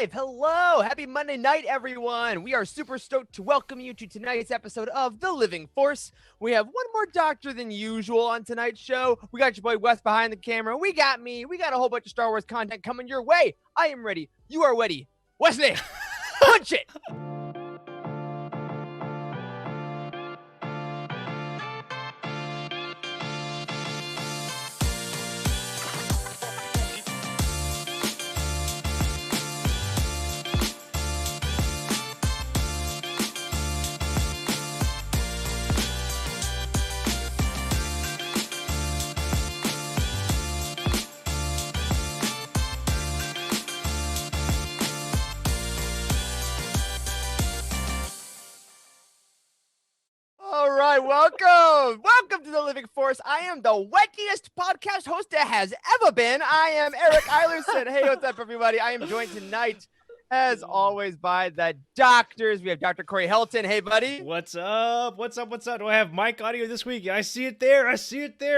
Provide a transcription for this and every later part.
live. Hello. Happy Monday night, everyone. We are super stoked to welcome you to tonight's episode of The Living Force. We have one more doctor than usual on tonight's show. We got your boy Wes behind the camera. We got me. We got a whole bunch of Star Wars content coming your way. I am ready. You are ready. Wesley, punch it. Welcome to The Living Force. I am the wettiest podcast host that has ever been. I am Eric Eilerson. Hey, what's up, everybody? I am joined tonight, as always, by the doctors. We have Dr. Corey Helton. Hey, buddy. What's up? Do I have mic audio this week? I see it there.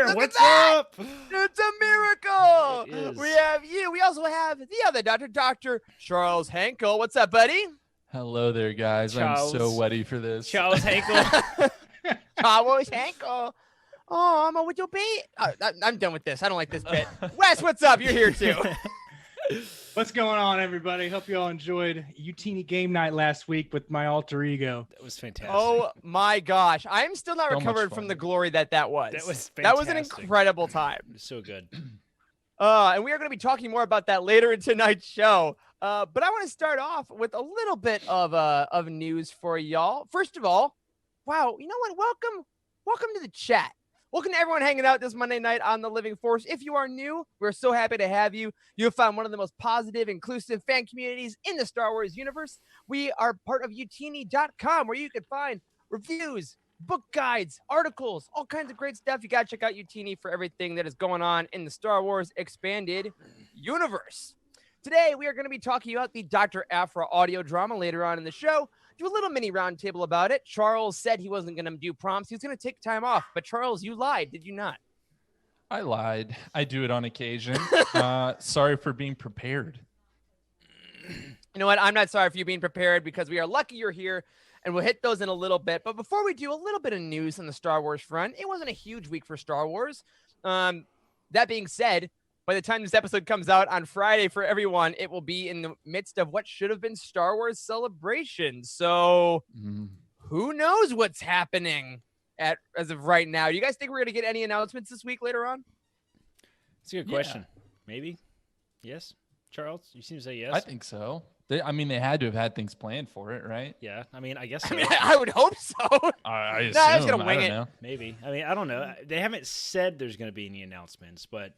Look What's up? up? It's a miracle. It is. We have you. We also have the other doctor, Dr. Charles Henkel. What's up, buddy? Hello there, guys. Charles. I'm so ready for this. Charles Henkel. Charles Henkel. Oh, I'm with your bit. I'm done with this. I don't like this bit. Wes, what's up? You're here too. What's going on, everybody? Hope you all enjoyed Utini game night last week with my alter ego. That was fantastic. Oh my gosh. I'm still not So much recovered fun. from the glory that was. That was That was an fantastic. incredible time. It was so good. And we are going to be talking more about that later in tonight's show. But I want to start off with a little bit of news for y'all. First of all, wow, you know what? Welcome to the chat. Welcome to everyone hanging out this Monday night on The Living Force. If you are new, we're so happy to have you. You have found one of the most positive, inclusive fan communities in the Star Wars universe. We are part of utini.com, where you can find reviews, book guides, articles, all kinds of great stuff. You got to check out Utini for everything that is going on in the Star Wars expanded universe. Today, we are going to be talking about the Dr. Aphra audio drama later on in the show. Do a little mini roundtable about it. Charles said he wasn't going to do prompts. He was going to take time off. But Charles, you lied, did you not? I lied. I do it on occasion. Sorry for being prepared. You know what? I'm not sorry for you being prepared because we are lucky you're here, and we'll hit those in a little bit. But before we do, a little bit of news on the Star Wars front. It wasn't a huge week for Star Wars. That being said, by the time this episode comes out on Friday for everyone, it will be in the midst of what should have been Star Wars Celebration. So who knows what's happening as of right now? Do you guys think we're going to get any announcements this week later on? It's a good question. Maybe. Yes. Charles, you seem to say yes. I think so. They had to have had things planned for it, right? Yeah. I mean, I guess so. I mean, I would hope so. I assume. No, I was gonna wing I it. don't know. Maybe. I mean, I don't know. They haven't said there's going to be any announcements, but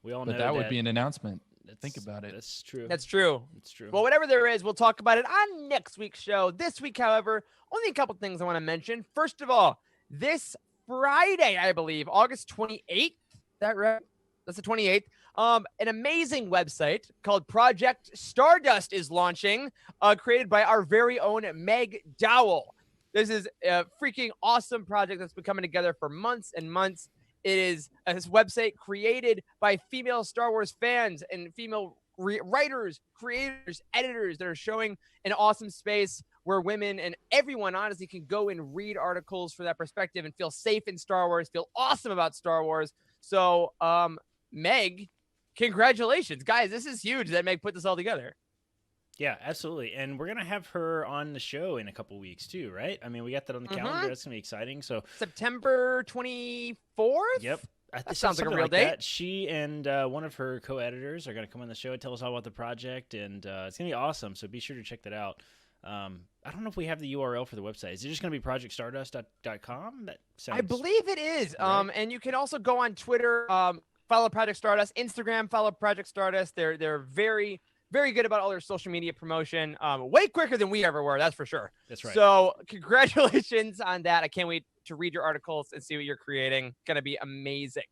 we all know But that would be an announcement. Think about it. That's true. That's true. It's true. Well, whatever there is, we'll talk about it on next week's show. This week, however, only a couple things I want to mention. First of all, this Friday, I believe, August 28th. Is that right? That's the 28th. An amazing website called Project Stardust is launching, created by our very own Meg Dowell. This is a freaking awesome project that's been coming together for months and months. It is a website created by female Star Wars fans and female writers, creators, editors that are showing an awesome space where women and everyone honestly can go and read articles from that perspective and feel safe in Star Wars, feel awesome about Star Wars. So, Meg, congratulations. Guys, this is huge that Meg put this all together. Yeah, absolutely. And we're going to have her on the show in a couple weeks too, right? I mean, we got that on the calendar. That's going to be exciting. So September 24th? Yep. That sounds like a something real date. That. She and one of her co-editors are going to come on the show and tell us all about the project, and it's going to be awesome. So be sure to check that out. I don't know if we have the URL for the website. Is it just going to be projectstardust.com? That sounds. I believe it is. Right. And you can also go on Twitter, follow Project Stardust, Instagram, follow Project Stardust. They're very, very good about all their social media promotion. Way quicker than we ever were. That's for sure. That's right. So congratulations on that. I can't wait to read your articles and see what you're creating. Going to be amazing.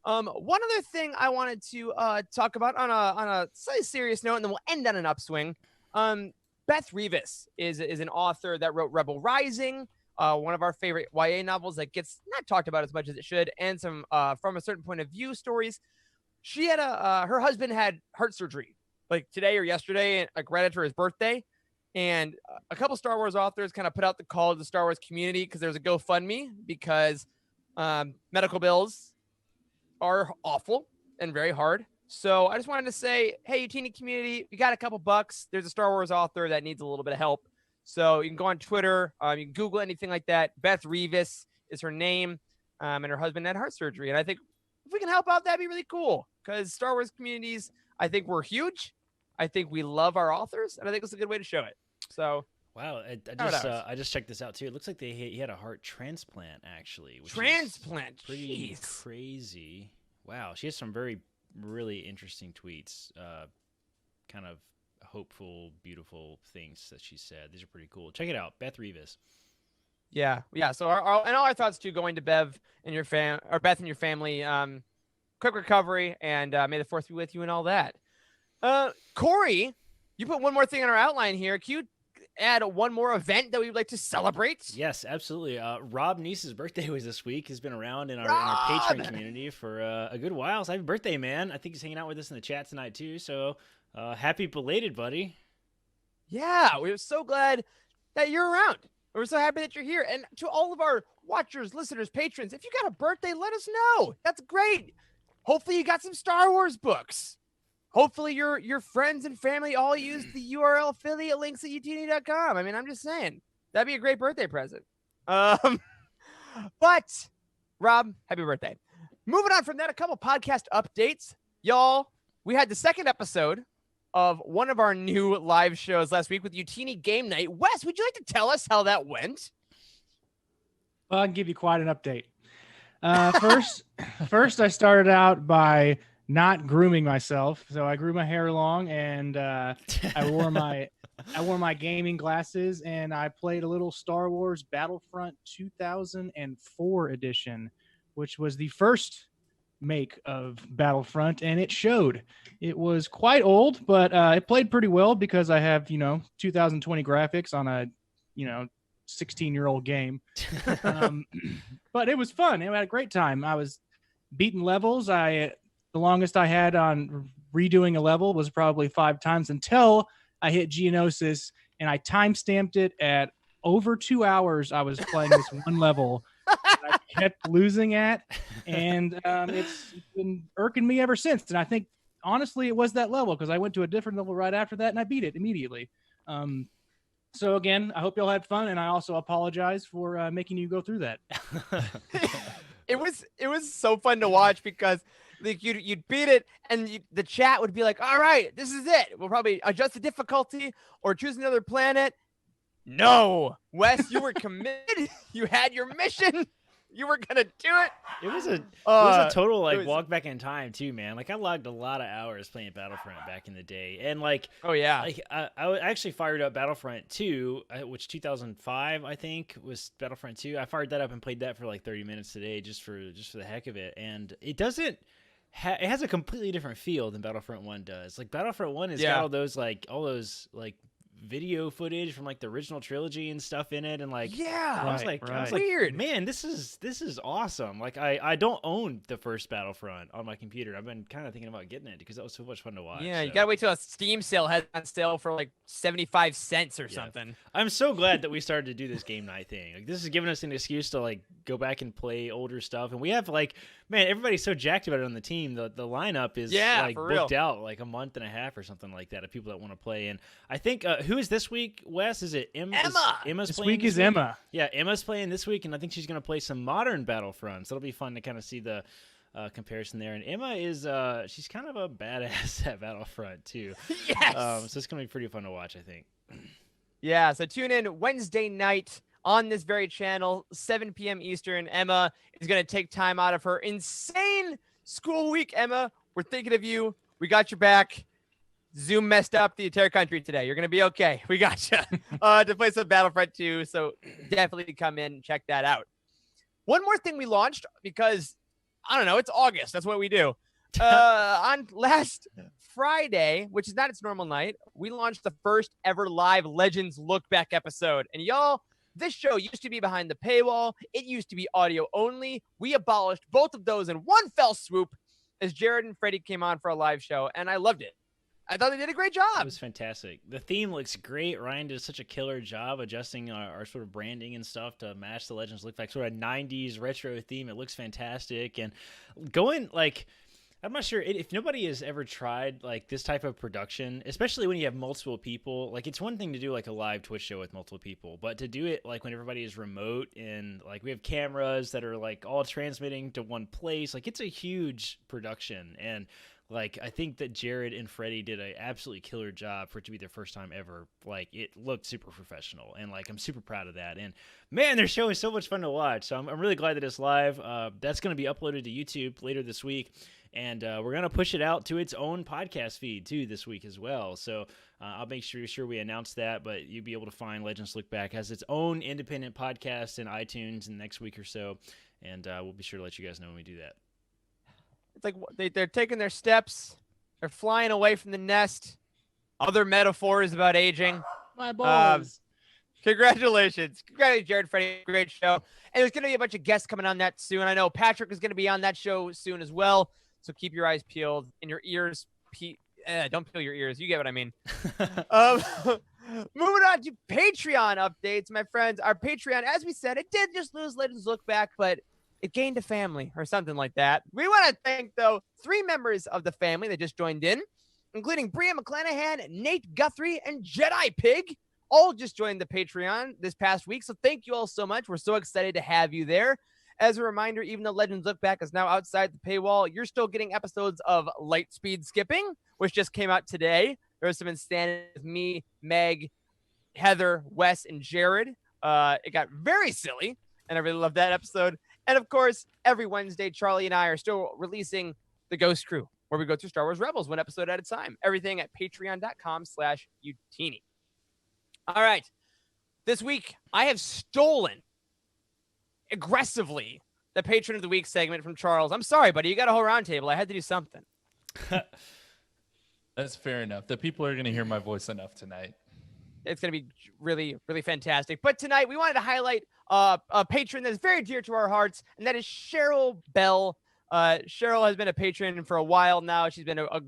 One other thing I wanted to talk about on a slightly serious note, and then we'll end on an upswing. Beth Revis is an author that wrote Rebel Rising, one of our favorite YA novels that gets not talked about as much as it should, and some from a certain point of view stories. She had her husband had heart surgery like today or yesterday, like right after his birthday. And a couple Star Wars authors kind of put out the call to the Star Wars community because there's a GoFundMe because medical bills are awful and very hard. So I just wanted to say, hey, Utini community, we got a couple bucks. There's a Star Wars author that needs a little bit of help. So you can go on Twitter, you can Google anything like that. Beth Revis is her name, and her husband had heart surgery. And I think if we can help out, that'd be really cool because Star Wars communities, I think we're huge. I think we love our authors, and I think it's a good way to show it. So wow, I just checked this out too. It looks like he had a heart transplant actually. Which transplant, is pretty jeez. Crazy. Wow, she has some really interesting tweets. Kind of hopeful, beautiful things that she said. These are pretty cool. Check it out, Beth Revis. Yeah. So all our thoughts too going to Beth and your family. Quick recovery, and may the force be with you and all that. Corey, you put one more thing on our outline here. Can you add one more event that we'd like to celebrate? Yes, absolutely. Rob Neese's birthday was this week. He's been around in our Patreon community for a good while. So happy birthday, man. I think he's hanging out with us in the chat tonight too. So happy belated, buddy. Yeah, we're so glad that you're around. We're so happy that you're here. And to all of our watchers, listeners, patrons, if you got a birthday, let us know. That's great. Hopefully you got some Star Wars books. Hopefully your friends and family all use the URL affiliate links at utini.com. I mean, I'm just saying. That'd be a great birthday present. But, Rob, happy birthday. Moving on from that, a couple podcast updates. Y'all, we had the second episode of one of our new live shows last week with Utini Game Night. Wes, would you like to tell us how that went? Well, I can give you quite an update. First, I started out by not grooming myself, so I grew my hair long, and I wore my gaming glasses, and I played a little Star Wars Battlefront 2004 edition, which was the first make of Battlefront, and it showed. It was quite old, but it played pretty well because I have 2020 graphics on a 16-year-old game. But it was fun. I had a great time. I was beating levels. The longest I had on redoing a level was probably 5 times until I hit Geonosis, and I time-stamped it at over 2 hours. I was playing this one level that I kept losing at, and it's been irking me ever since. And I think, honestly, it was that level because I went to a different level right after that, and I beat it immediately. So again, I hope y'all had fun, and I also apologize for making you go through that. It was so fun to watch because like you'd beat it, and the chat would be like, "All right, this is it. We'll probably adjust the difficulty or choose another planet." No, Wes, you were committed. You had your mission. You were gonna do it. It was a total walk back in time too, man. Like I logged a lot of hours playing Battlefront back in the day, and oh yeah, like I actually fired up Battlefront 2, which 2005 I think was Battlefront 2. I fired that up and played that for like 30 minutes today, just for the heck of it, and it doesn't. It has a completely different feel than Battlefront 1 does. Like Battlefront 1 has got all those video footage from like the original trilogy and stuff in it, and like I was like weird, man, this is awesome. Like I don't own the first Battlefront on my computer. I've been kind of thinking about getting it because that was so much fun to watch. Yeah, you gotta wait till a Steam sale has on sale for like 75 cents or something. I'm so glad that we started to do this game night thing. Like this is giving us an excuse to like go back and play older stuff, and we have like, man, everybody's so jacked about it on the team. The lineup is like booked out like a month and a half or something like that of people that want to play. And I think who is this week, Wes? Is it Emma? Emma's this playing week this is week? Emma. Yeah, Emma's playing this week, and I think she's going to play some modern Battlefronts. That'll be fun to kind of see the comparison there. And Emma is she's kind of a badass at Battlefront too. Yes. So it's going to be pretty fun to watch, I think. Yeah, so tune in Wednesday night on this very channel, 7 p.m. Eastern. Emma is going to take time out of her insane school week. Emma, we're thinking of you. We got your back. Zoom messed up the entire country today. You're going to be okay. We got you to play some Battlefront 2. So definitely come in and check that out. One more thing we launched because, I don't know, it's August. That's what we do. On last Friday, which is not its normal night, we launched the first ever live Legends Look Back episode. And y'all, this show used to be behind the paywall. It used to be audio only. We abolished both of those in one fell swoop as Jared and Freddie came on for a live show, and I loved it. I thought they did a great It job. was fantastic. The theme looks great. Ryan did such a killer job adjusting our sort of branding and stuff to match the Legends look back, sort of 90s retro theme. It looks fantastic. And going, like, I'm not sure if nobody has ever tried like this type of production, especially when you have multiple people. Like, it's one thing to do like a live Twitch show with multiple people, but to do it like when everybody is remote and like we have cameras that are like all transmitting to one place, like it's a huge production. And like, I think that Jared and Freddie did an absolutely killer job for it to be their first time ever. Like, it looked super professional, and like I'm super proud of that. And man, their show is so much fun to watch. So I'm really glad that it's live. That's going to be uploaded to YouTube later this week. And we're going to push it out to its own podcast feed, too, this week as well. So I'll make sure we announce that. But you'll be able to find Legends Look Back as its own independent podcast in iTunes in the next week or so. And we'll be sure to let you guys know when we do that. It's like they're taking their steps. They're flying away from the nest. Other metaphors about aging. My balls. Congratulations, Jared, Freddie. Great show. And there's going to be a bunch of guests coming on that soon. I know Patrick is going to be on that show soon as well. So keep your eyes peeled and your ears. Don't peel your ears. You get what I mean. Moving on to Patreon updates, my friends. Our Patreon, as we said, it did just lose Legends Look Back, but it gained a family or something like that. We want to thank, though, 3 members of the family that just joined in, including Bria McClanahan, Nate Guthrie, and Jedi Pig. All just joined the Patreon this past week. So thank you all so much. We're so excited to have you there. As a reminder, even though Legends Look Back is now outside the paywall, you're still getting episodes of Lightspeed Skipping, which just came out today. There was some insanity with me, Meg, Heather, Wes, and Jared. It got very silly, and I really love that episode. And of course, every Wednesday, Charlie and I are still releasing The Ghost Crew, where we go through Star Wars Rebels one episode at a time. Everything at patreon.com/Utini. All right. This week, I have stolen aggressively the Patron of the Week segment from Charles. I'm sorry, buddy. You got a whole roundtable. I had to do something. That's fair enough. The people are going to hear my voice enough tonight. It's going to be really, really fantastic. But tonight, we wanted to highlight a patron that's very dear to our hearts, and that is Cheryl Bell. Cheryl has been a patron for a while now. She's been a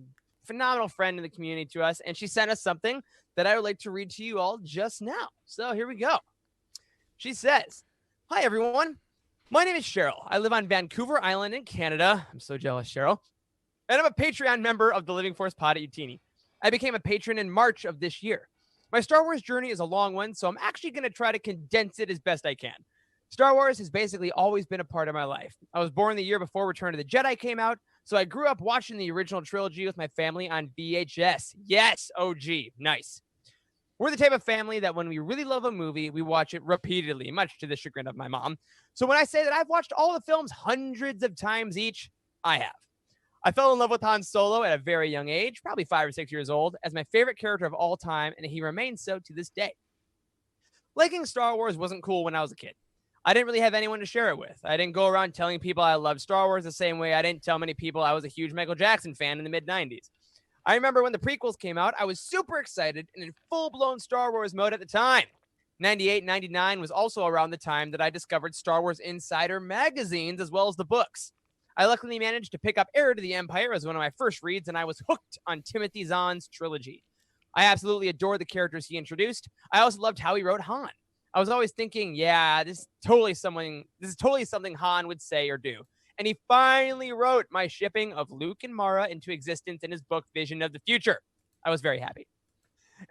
phenomenal friend in the community to us, and she sent us something that I would like to read to you all just now. So here we go. She says, "Hi, everyone. My name is Cheryl. I live on Vancouver Island in Canada." I'm so jealous, Cheryl. "And I'm a Patreon member of the Living Force Pod at Utini. I became a patron in March of this year. My Star Wars journey is a long one, so I'm actually going to try to condense it as best I can. Star Wars has basically always been a part of my life. I was born the year before Return of the Jedi came out, so I grew up watching the original trilogy with my family on VHS. Yes, OG. Nice. We're the type of family that when we really love a movie, we watch it repeatedly, much to the chagrin of my mom. So when I say that I've watched all the films hundreds of times each, I have. I fell in love with Han Solo at a very young age, probably 5 or 6 years old, as my favorite character of all time, and he remains so to this day. Liking Star Wars wasn't cool when I was a kid. I didn't really have anyone to share it with. I didn't go around telling people I loved Star Wars the same way I didn't tell many people I was a huge Michael Jackson fan in the mid-90s. I remember when the prequels came out, I was super excited and in full-blown Star Wars mode at the time. 98, 99 was also around the time that I discovered Star Wars Insider magazines as well as the books. I luckily managed to pick up Heir to the Empire as one of my first reads, and I was hooked on Timothy Zahn's trilogy. I absolutely adored the characters he introduced. I also loved how he wrote Han. I was always thinking, yeah, this is totally something Han would say or do. And he finally wrote my shipping of Luke and Mara into existence in his book, Vision of the Future. I was very happy.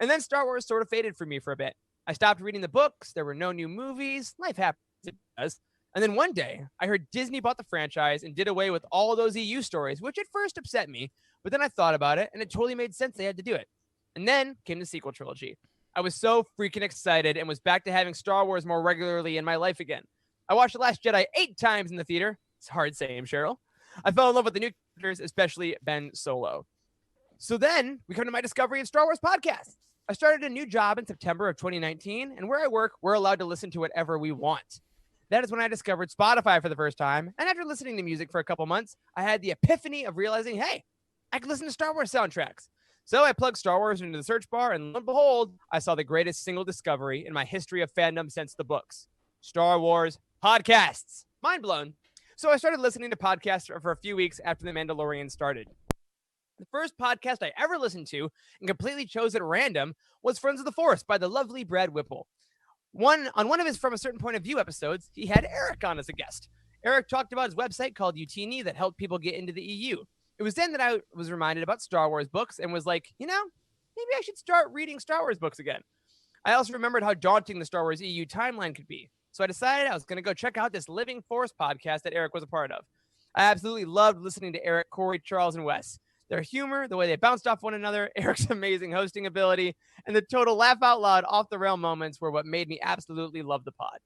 And then Star Wars sort of faded for me for a bit. I stopped reading the books. There were no new movies. Life happens. It does. And then one day, I heard Disney bought the franchise and did away with all those EU stories, which at first upset me. But then I thought about it, and it totally made sense they had to do it. And then came the sequel trilogy. I was so freaking excited and was back to having Star Wars more regularly in my life again. I watched The Last Jedi 8 times in the theater. It's hard saying, Cheryl. I fell in love with the new characters, especially Ben Solo. So then we come to my discovery of Star Wars podcasts. I started a new job in September of 2019, and where I work, we're allowed to listen to whatever we want. That is when I discovered Spotify for the first time, and after listening to music for a couple months, I had the epiphany of realizing, hey, I could listen to Star Wars soundtracks. So I plugged Star Wars into the search bar, and lo and behold, I saw the greatest single discovery in my history of fandom since the books. Star Wars podcasts. Mind blown. So I started listening to podcasts for a few weeks after The Mandalorian started. The first podcast I ever listened to and completely chose at random was Friends of the Force by the lovely Brad Whipple. On one of his From a Certain Point of View episodes, he had Eric on as a guest. Eric talked about his website called Utini that helped people get into the EU. It was then that I was reminded about Star Wars books and was like, maybe I should start reading Star Wars books again. I also remembered how daunting the Star Wars EU timeline could be. So I decided I was going to go check out this Living Force podcast that Eric was a part of. I absolutely loved listening to Eric, Corey, Charles, and Wes. Their humor, the way they bounced off one another, Eric's amazing hosting ability, and the total laugh out loud, off the rail moments were what made me absolutely love the pod.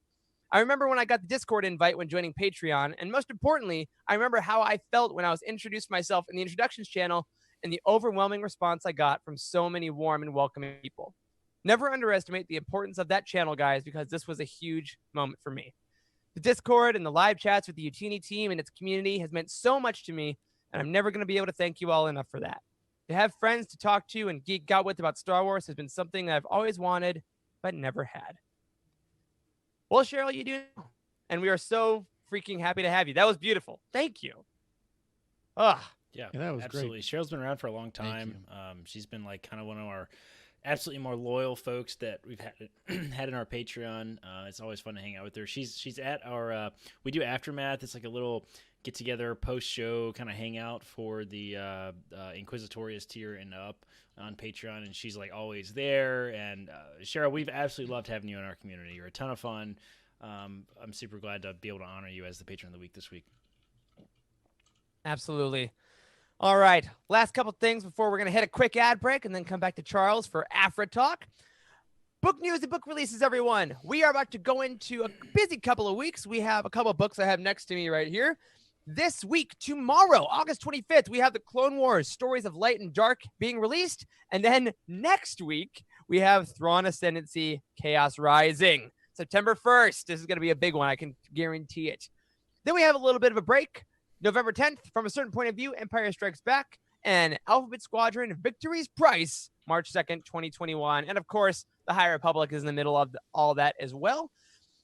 I remember when I got the Discord invite when joining Patreon, and most importantly, I remember how I felt when I was introduced myself in the introductions channel and the overwhelming response I got from so many warm and welcoming people. Never underestimate the importance of that channel, guys, because this was a huge moment for me. The Discord and the live chats with the Utini team and its community has meant so much to me, and I'm never going to be able to thank you all enough for that. To have friends to talk to and geek out with about Star Wars has been something that I've always wanted, but never had. Well, Cheryl, you do, and we are so freaking happy to have you. That was beautiful. Thank you. Yeah, that was absolutely. great. Cheryl's been around for a long time. She's been like kind of one of our absolutely more loyal folks that we've had in our Patreon. It's always fun to hang out with her. She's at our we do Aftermath. It's like a little get together post show kind of hangout for the Inquisitorious tier and up on Patreon, and she's like always there. And Cheryl, we've absolutely loved having you in our community. You're a ton of fun. I'm super glad to be able to honor you as the patron of the week this week. Absolutely. All right, last couple things before we're going to hit a quick ad break and then come back to Charles for Aphra Talk. Book news and book releases, everyone. We are about to go into a busy couple of weeks. We have a couple of books I have next to me right here. This week, tomorrow, August 25th, we have the Clone Wars, Stories of Light and Dark being released. And then next week, we have Thrawn Ascendancy, Chaos Rising. September 1st. This is going to be a big one. I can guarantee it. Then we have a little bit of a break. November 10th, From a Certain Point of View, Empire Strikes Back, and Alphabet Squadron, Victory's Price, March 2nd, 2021. And of course, the High Republic is in the middle of all that as well.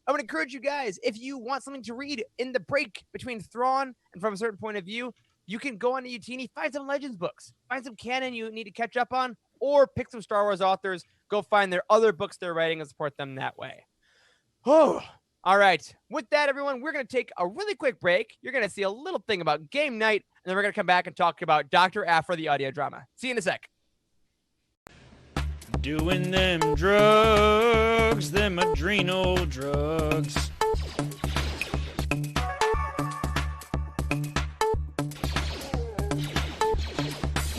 I would encourage you guys, if you want something to read in the break between Thrawn and From a Certain Point of View, you can go on to Utini, find some Legends books, find some canon you need to catch up on, or pick some Star Wars authors, go find their other books they're writing and support them that way. Oh, all right. With that, everyone, we're going to take a really quick break. You're going to see a little thing about game night, and then we're going to come back and talk about Dr. Aphra, the audio drama. See you in a sec. Doing them drugs, them adrenal drugs.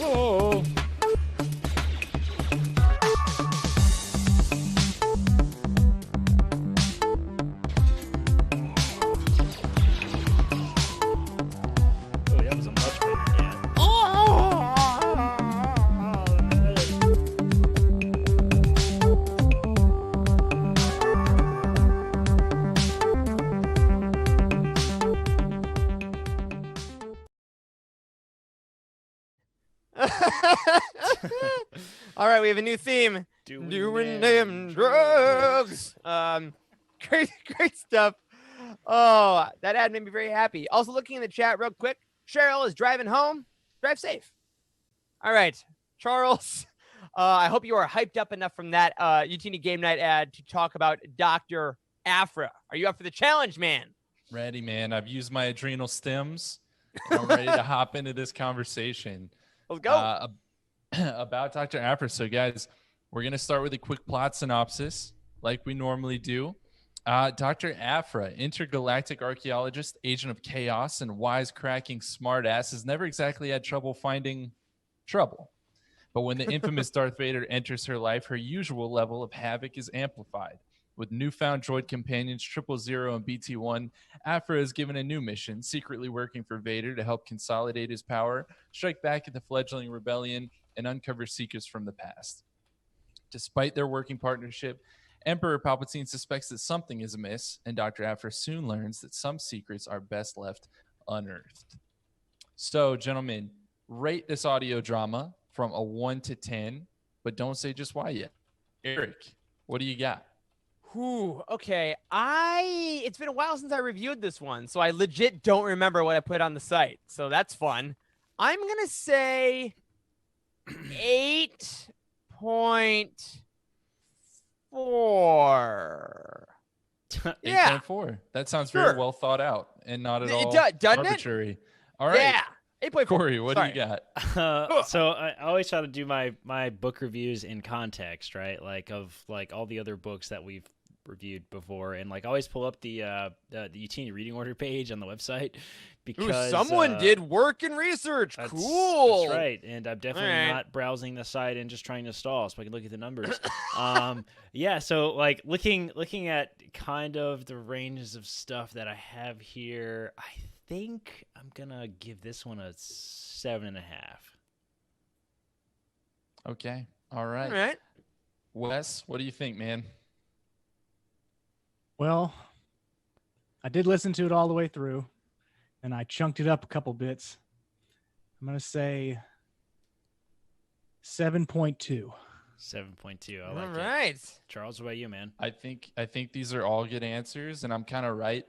Oh. That was a much better can. All right, we have a new theme. Doing them drugs. Great stuff. Oh, that ad made me very happy. Also, looking in the chat real quick, Cheryl is driving home. Drive safe. All right, Charles. I hope you are hyped up enough from that Utini Game Night ad to talk about Dr. Aphra. Are you up for the challenge, man? Ready, man. I've used my adrenal stems. And I'm ready to hop into this conversation. Let's go. About Dr. Aphra. So, guys, we're going to start with a quick plot synopsis like we normally do. Dr. Aphra, intergalactic archaeologist, agent of chaos, and wisecracking smartass, has never exactly had trouble finding trouble. But when the infamous Darth Vader enters her life, her usual level of havoc is amplified. With newfound droid companions 000 and BT-1, Aphra is given a new mission, secretly working for Vader to help consolidate his power, strike back at the fledgling rebellion, and uncover secrets from the past. Despite their working partnership, Emperor Palpatine suspects that something is amiss, and Dr. Aphra soon learns that some secrets are best left unearthed. So, gentlemen, rate this audio drama from a 1 to 10, but don't say just why yet. Eric, what do you got? Okay. It's been a while since I reviewed this one, so I legit don't remember what I put on the site. So that's fun. I'm going to say 8.4. Yeah. 8.4. That sounds Sure. very well thought out and not at all doesn't it? arbitrary. All right. Yeah. 8.4. Corey, what Sorry. do you got? So I always try to do my book reviews in context, right? Like of like all the other books that we've reviewed before, and like always pull up the UT reading order page on the website because someone did work and research. Cool. That's right, and I'm definitely not browsing the site and just trying to stall so I can look at the numbers. Yeah, so like looking at kind of the ranges of stuff that I have here, I think I'm gonna give this one a 7.5. Okay. All right. All right. Wes, what do you think, man? Well, I did listen to it all the way through, and I chunked it up a couple bits. I'm going to say 7.2. 7.2. I All like right. it. Charles, what about you, man? I think these are all good answers, and I'm kind of right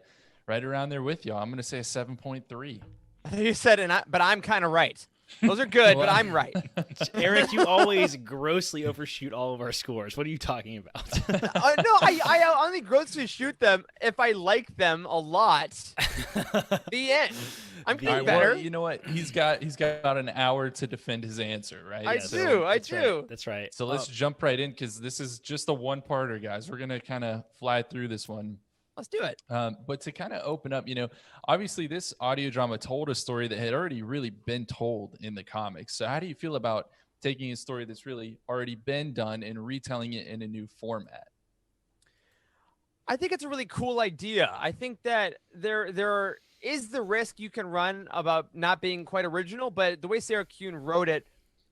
around there with y'all. I'm gonna say a 7.3. You said it, but I'm kind of right. Those are good, but I'm right. Eric, you always grossly overshoot all of our scores. What are you talking about? No, I only grossly shoot them if I like them a lot. The end. I'm getting All right, better. well, you know what? He's got about an hour to defend his answer, right? I do. That's right. So let's jump right in because this is just a one-parter, guys. We're gonna kind of fly through this one. Let's do it. But to kind of open up, obviously this audio drama told a story that had already really been told in the comics. So how do you feel about taking a story that's really already been done and retelling it in a new format? I think it's a really cool idea. I think that there is the risk you can run about not being quite original, but the way Sarah Kuhn wrote it,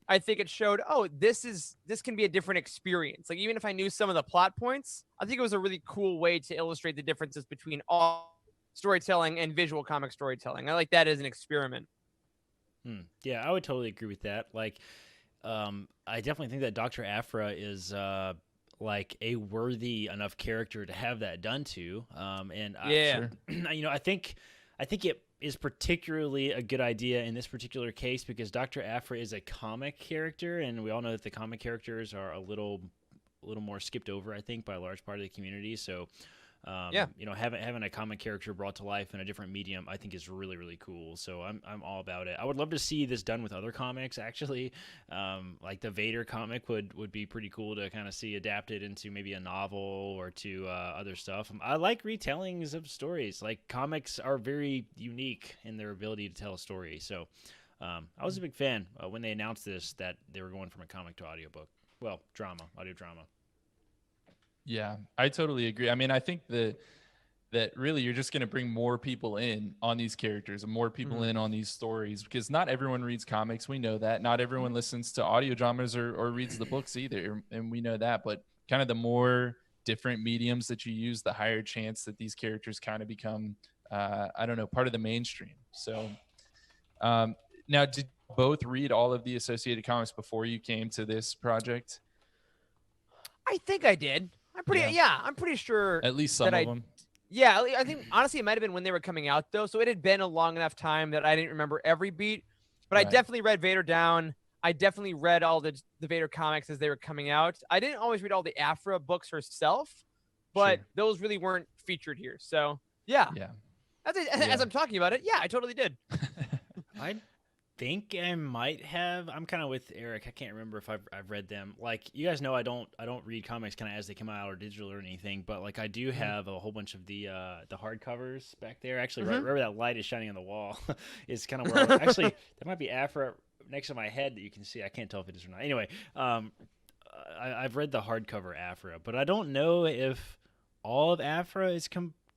I think it showed, this can be a different experience. Like, even if I knew some of the plot points, I think it was a really cool way to illustrate the differences between all storytelling and visual comic storytelling. I like that as an experiment. Yeah, I would totally agree with that. Like, I definitely think that Dr. Aphra is like a worthy enough character to have that done to. I think it is particularly a good idea in this particular case because Dr. Aphra is a comic character, and we all know that the comic characters are a little more skipped over, I think, by a large part of the community. So, having a comic character brought to life in a different medium, I think is really, really cool. So I'm all about it. I would love to see this done with other comics, actually. Like the Vader comic would be pretty cool to kind of see adapted into maybe a novel or to other stuff. I like retellings of stories. Like, comics are very unique in their ability to tell a story. So I was a big fan when they announced this, that they were going from a comic to audiobook. Well, audio drama. Yeah, I totally agree. I mean, I think that really you're just going to bring more people in on these characters and more people in on these stories because not everyone reads comics. We know that. Not everyone listens to audio dramas or reads the books either. And we know that. But kind of the more different mediums that you use, the higher chance that these characters kind of become, part of the mainstream. So now, did you both read all of the Associated Comics before you came to this project? I think I did. I'm pretty sure. At least some of them. Yeah, I think honestly it might have been when they were coming out though, so it had been a long enough time that I didn't remember every beat. But right. I definitely read Vader Down. I definitely read all the Vader comics as they were coming out. I didn't always read all the Aphra books herself, but those really weren't featured here. So yeah. As I'm talking about it, yeah, I totally did. I think I might have. I'm kind of with Eric. I can't remember if I've read them. Like, you guys know, I don't read comics kind of as they come out or digital or anything. But like, I do have a whole bunch of the hardcovers back there. Actually, right wherever that light is shining on the wall is kind of where. Actually, there might be Aphra next to my head that you can see. I can't tell if it is or not. Anyway, I've read the hardcover Aphra, but I don't know if all of Aphra is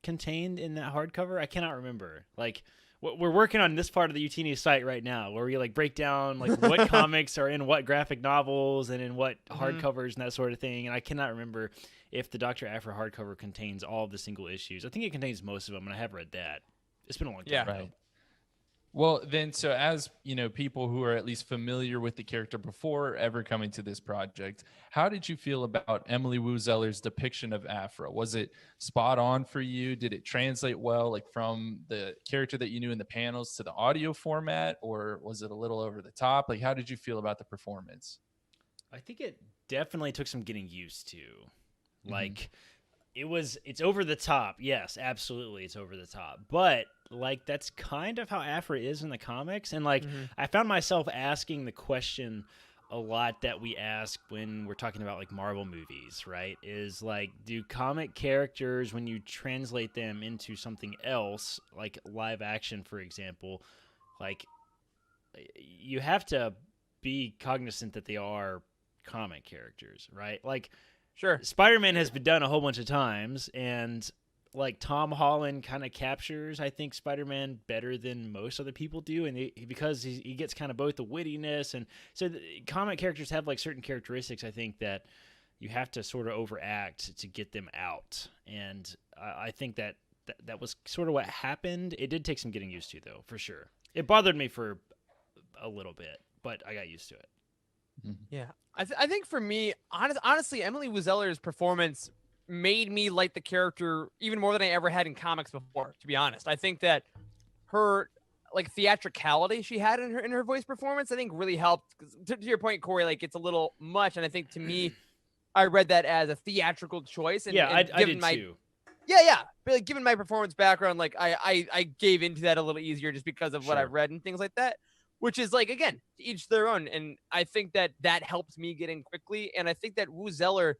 contained in that hardcover. I cannot remember. Like, we're working on this part of the Utini site right now, where we like break down like what comics are in what graphic novels and in what hardcovers and that sort of thing. And I cannot remember if the Dr. Aphra hardcover contains all of the single issues. I think it contains most of them, and I have read that. It's been a long time. Right. Well, then, so as people who are at least familiar with the character before ever coming to this project, how did you feel about Emily Wu Zeller's depiction of Aphra? Was it spot on for you? Did it translate well, like from the character that you knew in the panels to the audio format, or was it a little over the top? Like, how did you feel about the performance? I think it definitely took some getting used to. Mhm. Like, it's over the top. Yes, absolutely, it's over the top. But like that's kind of how Aphra is in the comics, and like I found myself asking the question a lot that we ask when we're talking about like Marvel movies, right? Is like, do comic characters, when you translate them into something else, like live action, for example, like you have to be cognizant that they are comic characters, right? Like Sure. Spider-Man has been done a whole bunch of times, and like Tom Holland kind of captures, I think, Spider-Man better than most other people do, and because he gets kind of both the wittiness and so comic characters have like certain characteristics. I think that you have to sort of overact to get them out, and I think that was sort of what happened. It did take some getting used to, though, for sure. It bothered me for a little bit, but I got used to it. Yeah, I think for me, honestly, Emily Wu Zeller's performance made me like the character even more than I ever had in comics before. To be honest, I think that her like theatricality she had in her voice performance, I think really helped. 'Cause to your point, Corey, like it's a little much, and I think to me, I read that as a theatrical choice. And, yeah, and I did too. Yeah. But like, given my performance background, like I gave into that a little easier just because of what Sure. I've read and things like that. Which is like, again, each their own. And I think that helped me get in quickly. And I think that Wu Zeller,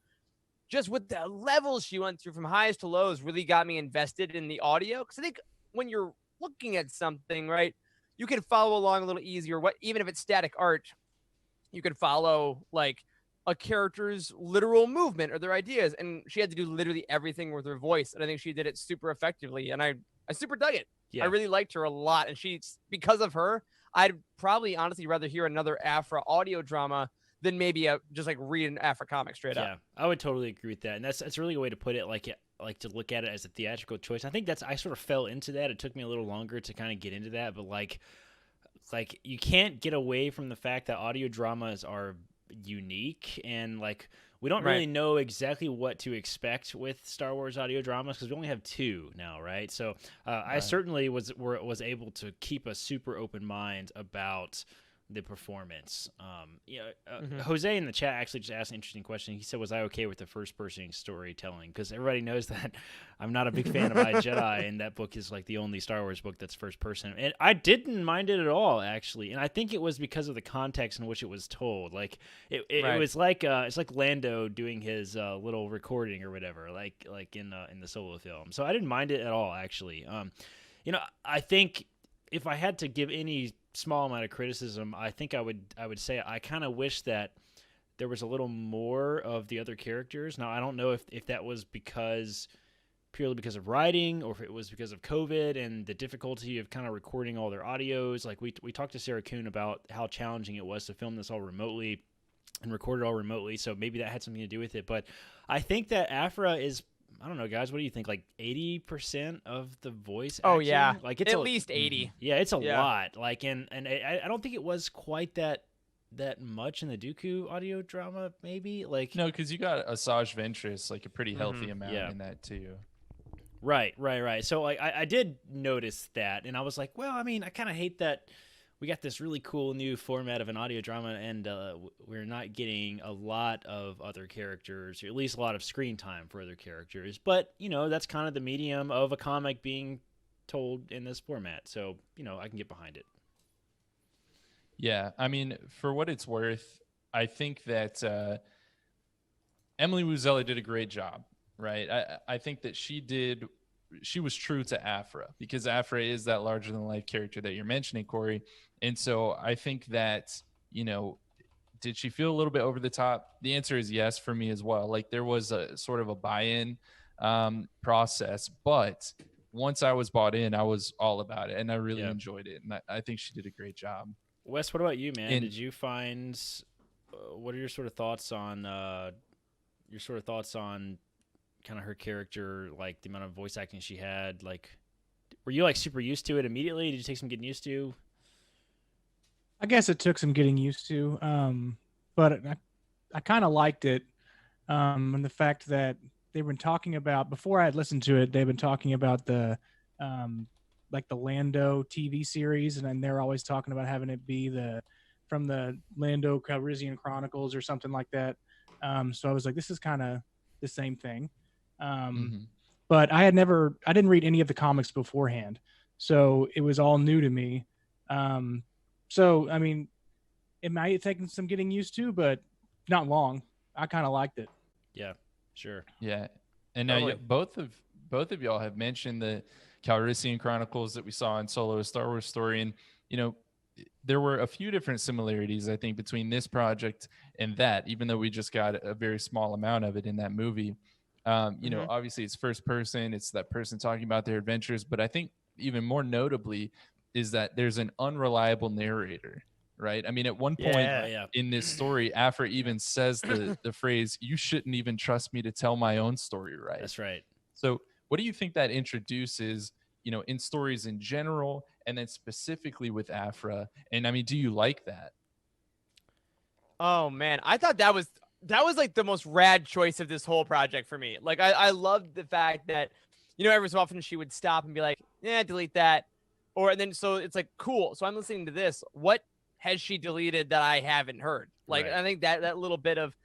just with the levels she went through from highs to lows, really got me invested in the audio. Because I think when you're looking at something, right, you can follow along a little easier. What even if it's static art, you can follow like a character's literal movement or their ideas. And she had to do literally everything with her voice. And I think she did it super effectively. And I super dug it. Yeah. I really liked her a lot. And she's, because of her, I'd probably honestly rather hear another Aphra audio drama than maybe just like read an Aphra comic straight up. Yeah, I would totally agree with that, and that's really a way to put it. Like to look at it as a theatrical choice. I think I sort of fell into that. It took me a little longer to kind of get into that, but like you can't get away from the fact that audio dramas are unique, and like we don't really know exactly what to expect with Star Wars audio dramas because we only have 2 now, right? So I certainly was able to keep a super open mind about the performance. Jose in the chat actually just asked an interesting question. He said, was I okay with the first-person storytelling? Because everybody knows that I'm not a big fan of I, Jedi, and that book is like the only Star Wars book that's first-person. And I didn't mind it at all, actually. And I think it was because of the context in which it was told. Like, it was like it's like Lando doing his little recording or whatever, like in the Solo film. So I didn't mind it at all, actually. I think if I had to give any small amount of criticism, I think I would say I kind of wish that there was a little more of the other characters. Now, I don't know if that was purely because of writing or if it was because of COVID and the difficulty of kind of recording all their audios. Like we talked to Sarah Kuhn about how challenging it was to film this all remotely and record it all remotely. So maybe that had something to do with it. But I think that Aphra is, I don't know, guys. What do you think? Like 80% of the voice acting? Oh yeah, like it's at least 80. Yeah, it's a lot. Like, and I don't think it was quite that much in the Dooku audio drama. Maybe like no, because you got Asajj Ventress, like a pretty healthy amount in that too. Right. So like I did notice that, and I was like, well, I mean, I kind of hate that we got this really cool new format of an audio drama, and we're not getting a lot of other characters, or at least a lot of screen time for other characters. But, that's kind of the medium of a comic being told in this format. So, I can get behind it. Yeah, I mean, for what it's worth, I think that Emily Wu Zeller did a great job, right? I think that she was true to Aphra, because Aphra is that larger than life character that you're mentioning, Corey. And so I think that, did she feel a little bit over the top? The answer is yes for me as well. Like there was a sort of a buy-in process, but once I was bought in, I was all about it and I really enjoyed it. And I think she did a great job. Wes, what about you, man? Did you find, what are your sort of thoughts on kind of her character, like the amount of voice acting she had, like were you like super used to it immediately? Did you take some getting used to? I guess it took some getting used to, but I kind of liked it, and the fact that they've been talking about before I had listened to it. They've been talking about the like the Lando TV series, and then they're always talking about having it be from the Lando Calrissian Chronicles or something like that. So I was like, this is kind of the same thing. But I didn't read any of the comics beforehand, so it was all new to me. So I mean, it might have taken some getting used to, but not long. I kind of liked it. Yeah, sure. Yeah, and now both of y'all have mentioned the Calrissian Chronicles that we saw in Solo: A Star Wars Story, and there were a few different similarities, I think, between this project and that, even though we just got a very small amount of it in that movie. Obviously it's first person, it's that person talking about their adventures, but I think even more notably is that there's an unreliable narrator, right? I mean, at one point in this story, Aphra even says the phrase, "You shouldn't even trust me to tell my own story," right? That's right. So what do you think that introduces, in stories in general, and then specifically with Aphra? And I mean, do you like that? Oh man, I thought that was like the most rad choice of this whole project for me. Like I loved the fact that, every so often she would stop and be like, "Yeah, delete that," and then so it's like, cool. So I'm listening to this. What has she deleted that I haven't heard? Like I think that little bit of,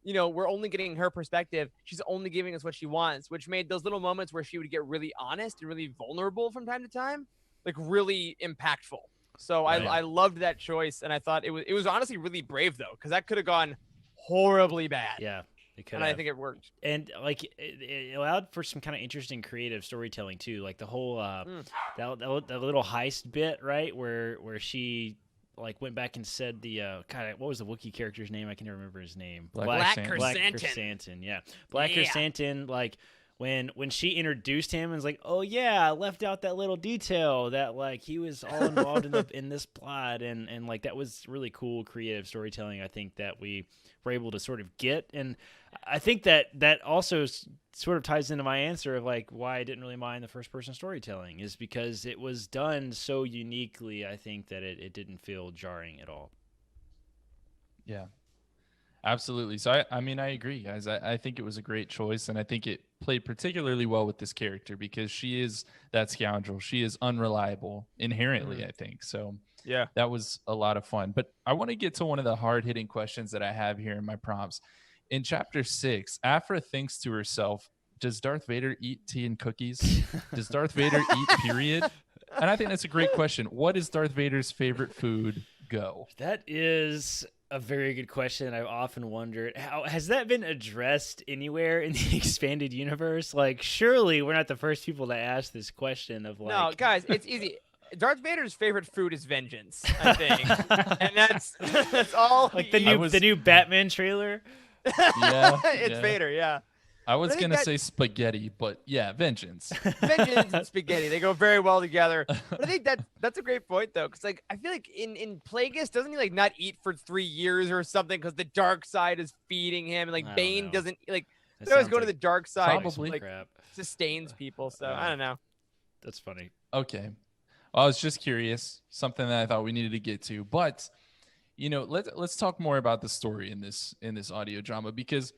we're only getting her perspective. She's only giving us what she wants, which made those little moments where she would get really honest and really vulnerable from time to time, like really impactful. So I loved that choice, and I thought it was honestly really brave though, because that could have gone horribly bad. Yeah, it could. And I think it worked. And like it allowed for some kind of interesting creative storytelling too, like the whole that little heist bit, right, where she like went back and said the what was the Wookiee character's name? I can never remember his name. Black Chrysanthemum. Yeah, Black Chrysanthemum. Like when she introduced him and was like, "Oh yeah, I left out that little detail that like he was all involved in this plot," and like that was really cool creative storytelling. I think that we were able to sort of get, and I think that also sort of ties into my answer of like why I didn't really mind the first person storytelling, is because it was done so uniquely. I think that it didn't feel jarring at all. Yeah, absolutely. So I mean, I agree, guys. I think it was a great choice, and I think it played particularly well with this character because she is that scoundrel. She is unreliable inherently, I think. So yeah, that was a lot of fun. But I want to get to one of the hard-hitting questions that I have here in my prompts. In chapter 6, Aphra thinks to herself, does Darth Vader eat tea and cookies? Does Darth Vader eat, period? And I think that's a great question. What is Darth Vader's favorite food? Go. That is a very good question. I've often wondered, how has that been addressed anywhere in the expanded universe? Like, surely we're not the first people to ask this question of like... No, guys, it's easy. Darth Vader's favorite food is vengeance, I think. And that's all. Like the new Batman trailer? Yeah. It's Vader, yeah. I was going to say spaghetti, but yeah, vengeance. Vengeance and spaghetti, they go very well together. But I think that's a great point, though, because like I feel like in Plagueis, doesn't he like not eat for 3 years or something because the dark side is feeding him, and like Bane doesn't like. They always go to the dark side, probably like sustains people. So I don't know. That's funny. Okay, well, I was just curious, something that I thought we needed to get to, but let's talk more about the story in this audio drama, because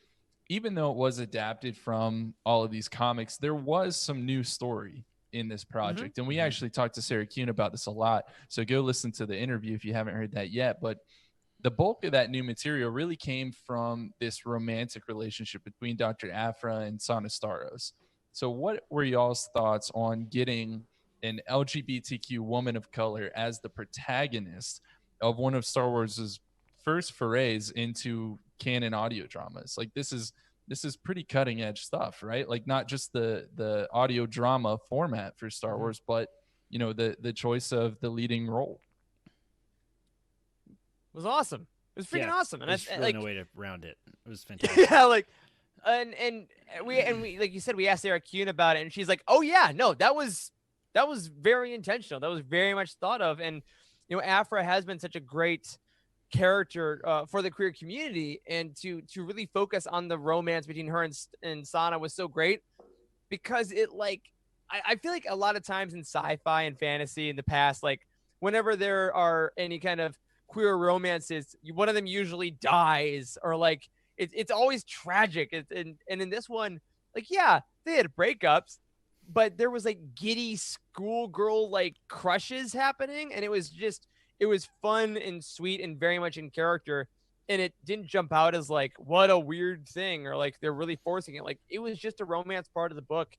even though it was adapted from all of these comics, there was some new story in this project. And we actually talked to Sarah Kuhn about this a lot. So go listen to the interview if you haven't heard that yet. But the bulk of that new material really came from this romantic relationship between Dr. Aphra and Sana Starros. So what were y'all's thoughts on getting an LGBTQ woman of color as the protagonist of one of Star Wars's first forays into canon audio dramas? Like this is pretty cutting edge stuff, right? Like not just the audio drama format for Star Wars, but the choice of the leading role. It was awesome. It was freaking awesome. And there's really like, no way to round it. It was fantastic. Yeah, like and we like you said, we asked Sarah Kuhn about it, and she's like, "Oh yeah, no, that was very intentional. That was very much thought of." And Aphra has been such a great character for the queer community, and to really focus on the romance between her and Sana was so great, because it like I feel like a lot of times in sci-fi and fantasy in the past, like whenever there are any kind of queer romances, one of them usually dies, or like it's always tragic. And in this one, like yeah, they had breakups, but there was like giddy schoolgirl like crushes happening, and it was fun and sweet and very much in character. And it didn't jump out as like what a weird thing or like they're really forcing it. Like it was just a romance part of the book,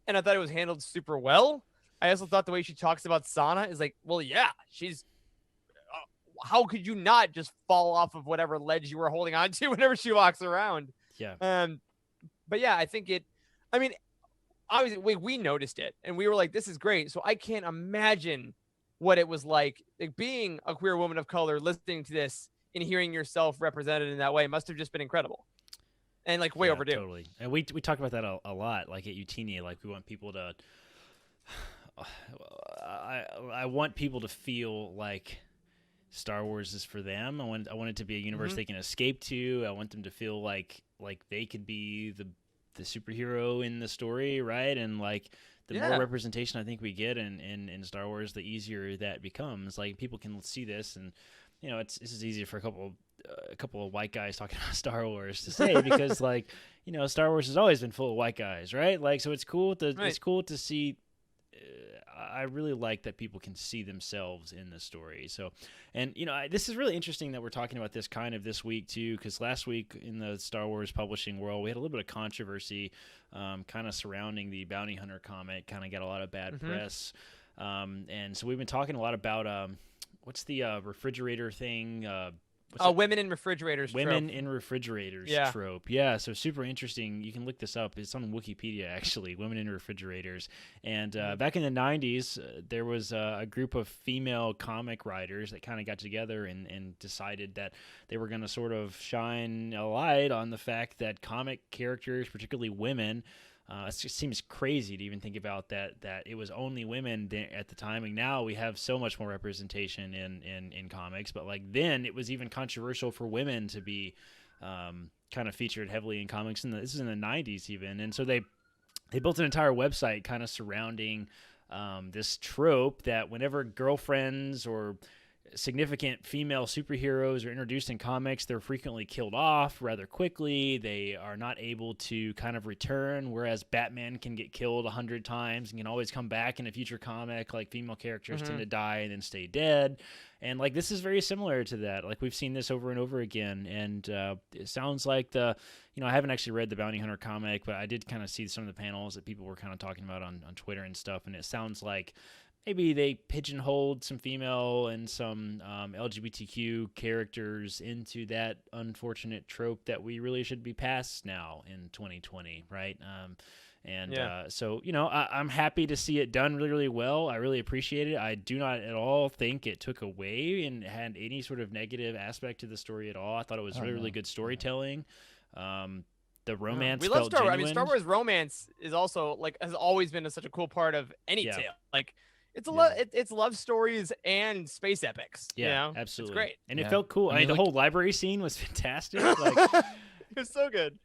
and I thought it was handled super well. I also thought the way she talks about Sana is like, well, yeah, she's. How could you not just fall off of whatever ledge you were holding on to whenever she walks around? Yeah. But yeah, I think it. I mean, obviously we noticed it, and we were like, this is great. So I can't imagine what it was like being a queer woman of color, listening to this and hearing yourself represented in that way. Must have just been incredible. And like way overdue. Totally. And we talk about that a lot, like at Utini. Like we want people to I want people to feel like Star Wars is for them. I want it to be a universe they can escape to. I want them to feel like they could be the superhero in the story, right? And like the more representation I think we get in Star Wars, the easier that becomes. Like people can see this, and you know, this is easy for a couple of white guys talking about Star Wars to say because like, you know, Star Wars has always been full of white guys, right? Like, so it's cool to see. I really like that people can see themselves in the story. So, and you know, this is really interesting that we're talking about this kind of this week too, because last week in the Star Wars publishing world, we had a little bit of controversy, kind of surrounding the Bounty Hunter comic. Kind of got a lot of bad press, and so we've been talking a lot about what's the refrigerator thing. Women in refrigerators Women trope. in refrigerators trope. Yeah, so super interesting. You can look this up. It's on Wikipedia, actually, women in refrigerators. And back in the 90s, there was a group of female comic writers that kind of got together and decided that they were going to sort of shine a light on the fact that comic characters, particularly women, it just seems crazy to even think about that it was only women at the time. And now we have so much more representation in comics, but like then it was even controversial for women to be kind of featured heavily in comics. And this is in the 90s even. And so they built an entire website kind of surrounding this trope that whenever girlfriends or significant female superheroes are introduced in comics, they're frequently killed off rather quickly. They are not able to kind of return, whereas Batman can get killed 100 times and can always come back in a future comic. Like female characters tend to die and then stay dead. And like this is very similar to that. Like we've seen this over and over again. And it sounds like I haven't actually read the Bounty Hunter comic, but I did kind of see some of the panels that people were kind of talking about on Twitter and stuff. And it sounds like maybe they pigeonholed some female and some LGBTQ characters into that unfortunate trope that we really should be past now in 2020, right? So, you know, I'm happy to see it done really, really well. I really appreciate it. I do not at all think it took away and had any sort of negative aspect to the story at all. I thought it was really good storytelling. The romance we love felt Star Wars. I genuine. mean, Star Wars romance is also like has always been such a cool part of any tale. Like it's it's love stories and space epics. Yeah, you know? absolutely. It's great. And it felt cool. I mean, the whole library scene was fantastic. Like, it was so good.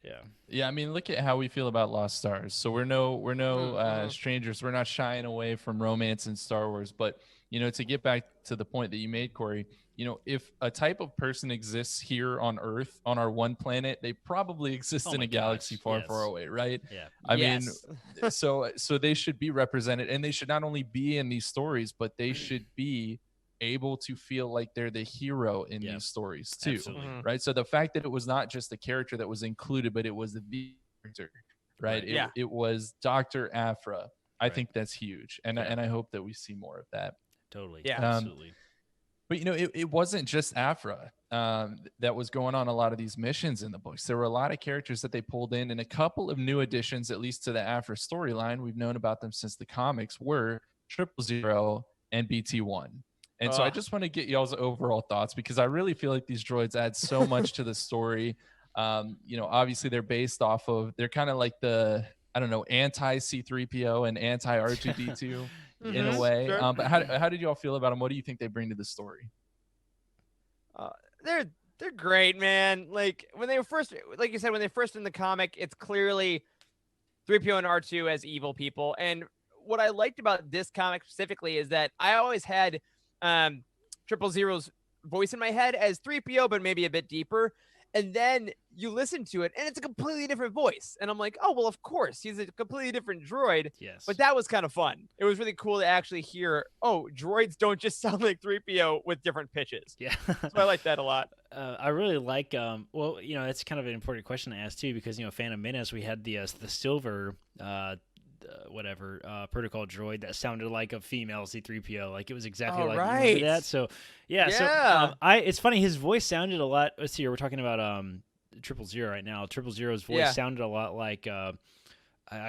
Yeah. I mean, look at how we feel about Lost Stars. So we're no strangers. We're not shying away from romance in Star Wars. But you know, to get back to the point that you made, Corey, you know, if a type of person exists here on Earth, on our one planet, they probably exist in a galaxy far, far away, right? Yeah. I mean, so they should be represented, and they should not only be in these stories, but they should be able to feel like they're the hero in these stories too, right? So the fact that it was not just the character that was included, but it was the character, right? It was Dr. Aphra. I think that's huge, and I hope that we see more of that. Totally. Yeah, absolutely. But, you know, it wasn't just Aphra that was going on a lot of these missions in the books. There were a lot of characters that they pulled in, and a couple of new additions, at least to the Aphra storyline. We've known about them since the comics, were 000 and BT1. And so I just want to get y'all's overall thoughts, because I really feel like these droids add so much to the story. You know, obviously they're kind of like the, I don't know, anti-C3PO and anti-R2D2. In a way, but how did you all feel about them? What do you think they bring to the story? They're great, man. Like when they were first, like you said, when they first in the comic, it's clearly 3PO and R2 as evil people, and what I liked about this comic specifically is that I always had 000's voice in my head as 3PO, but maybe a bit deeper. And then you listen to it, and it's a completely different voice. And I'm like, oh, well, of course, he's a completely different droid. Yes. But that was kind of fun. It was really cool to actually hear, oh, droids don't just sound like 3PO with different pitches. Yeah. So I like that a lot. I really like, well, it's kind of an important question to ask, too, because, Phantom Menace, we had the silver protocol droid that sounded like a female C-3PO. Like, it was exactly like right. that. So so it's funny, his voice sounded a lot. Let's see, we're talking about 000 right now. 000's voice sounded a lot like I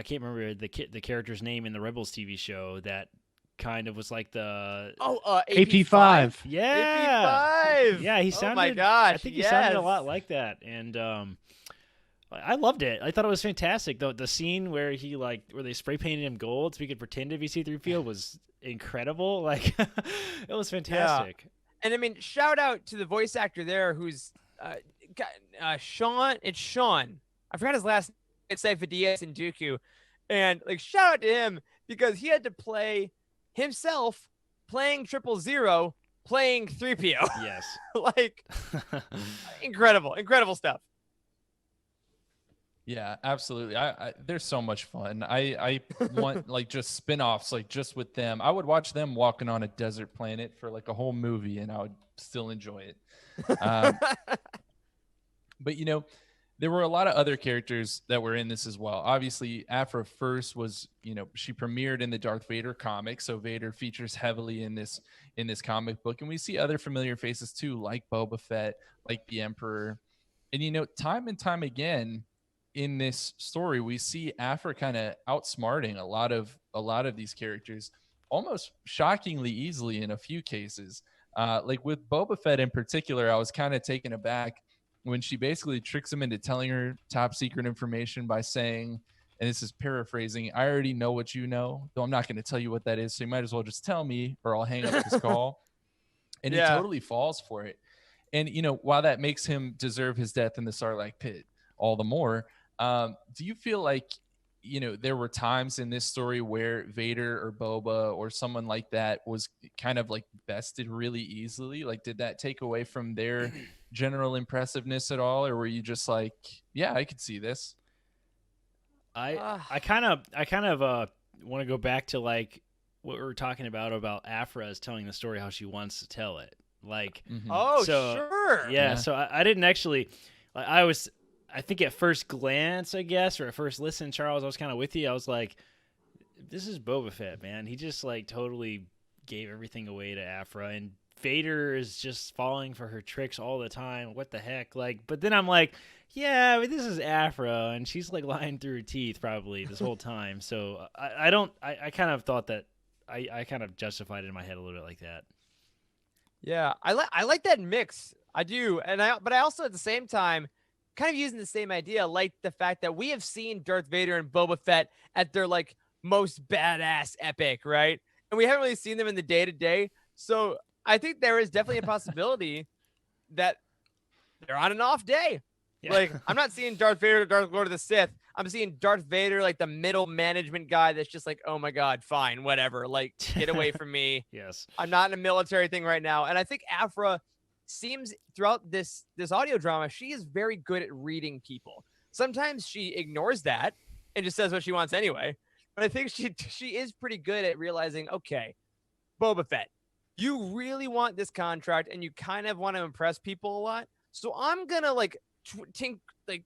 can't remember the character's name in the Rebels TV show that kind of was like the AP5. Yeah. AP5. Yeah, he sounded, oh my gosh, I think he sounded a lot like that. And I loved it. I thought it was fantastic. The scene where where they spray painted him gold so he could pretend to be C-3PO was incredible. Like, it was fantastic. Yeah. And I mean, shout out to the voice actor there who's Sean. It's Sean. I forgot his last name. It's Fadias and Dooku. And shout out to him because he had to play himself playing 000, playing 3PO. Yes. Incredible stuff. Yeah, absolutely. They're so much fun. I want just spin-offs, just with them. I would watch them walking on a desert planet for a whole movie, and I would still enjoy it. But there were a lot of other characters that were in this as well. Obviously, Aphra first was, she premiered in the Darth Vader comic, so Vader features heavily in this comic book, and we see other familiar faces too, like Boba Fett, like the Emperor, and time and time again in this story, we see Aphra kind of outsmarting a lot of these characters, almost shockingly easily in a few cases. With Boba Fett in particular, I was kind of taken aback when she basically tricks him into telling her top secret information by saying, and this is paraphrasing, I already know what you know, though I'm not going to tell you what that is, so you might as well just tell me or I'll hang up this call. And he totally falls for it. And, while that makes him deserve his death in the Sarlacc pit all the more, do you feel like, there were times in this story where Vader or Boba or someone like that was kind of bested really easily? Did that take away from their general impressiveness at all? Or were you just yeah, I could see this? I kind of want to go back to what we were talking about Aphra is telling the story how she wants to tell it. Sure. Yeah. So I didn't actually, I think at first glance, I guess, or at first listen, Charles, I was kind of with you. I was like, this is Boba Fett, man. He just totally gave everything away to Aphra, and Vader is just falling for her tricks all the time. What the heck? But then I'm like, yeah, but this is Aphra, and she's lying through her teeth probably this whole time. So I kind of thought that I kind of justified it in my head a little bit like that. Yeah, I like that mix. I do, but I also at the same time kind of using the same idea, like the fact that we have seen Darth Vader and Boba Fett at their most badass epic, right? And we haven't really seen them in the day-to-day. So I think there is definitely a possibility that they're on an off day. Yeah. I'm not seeing Darth Vader, Darth Lord of the Sith. I'm seeing Darth Vader, the middle management guy that's just oh my God, fine, whatever. Get away from me. Yes. I'm not in a military thing right now. And I think Aphra seems throughout this audio drama, she is very good at reading people. Sometimes she ignores that and just says what she wants anyway. But I think she is pretty good at realizing, okay, Boba Fett, you really want this contract and you kind of want to impress people a lot. So I'm gonna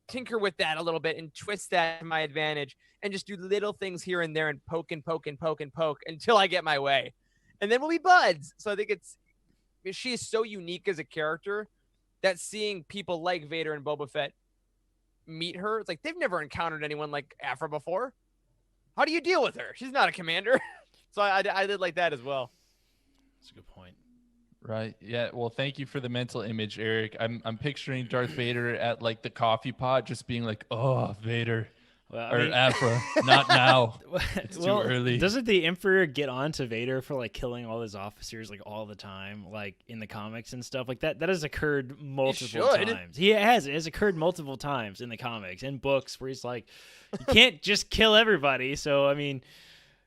tinker with that a little bit and twist that to my advantage and just do little things here and there and poke until I get my way. And then we'll be buds. So I think she is so unique as a character that seeing people like Vader and Boba Fett meet her, it's they've never encountered anyone like Aphra before. How do you deal with her? She's not a commander. So I did like that as well. That's a good point. Right. Yeah. Well, thank you for the mental image, Eric. I'm picturing Darth Vader at the coffee pot, just being oh, Vader. Well, or Aphra, not now. It's too early. Doesn't the Emperor get on to Vader for killing all his officers all the time, in the comics and stuff like that? That has occurred multiple times. It has occurred multiple times in the comics and books where he's you can't just kill everybody. So I mean,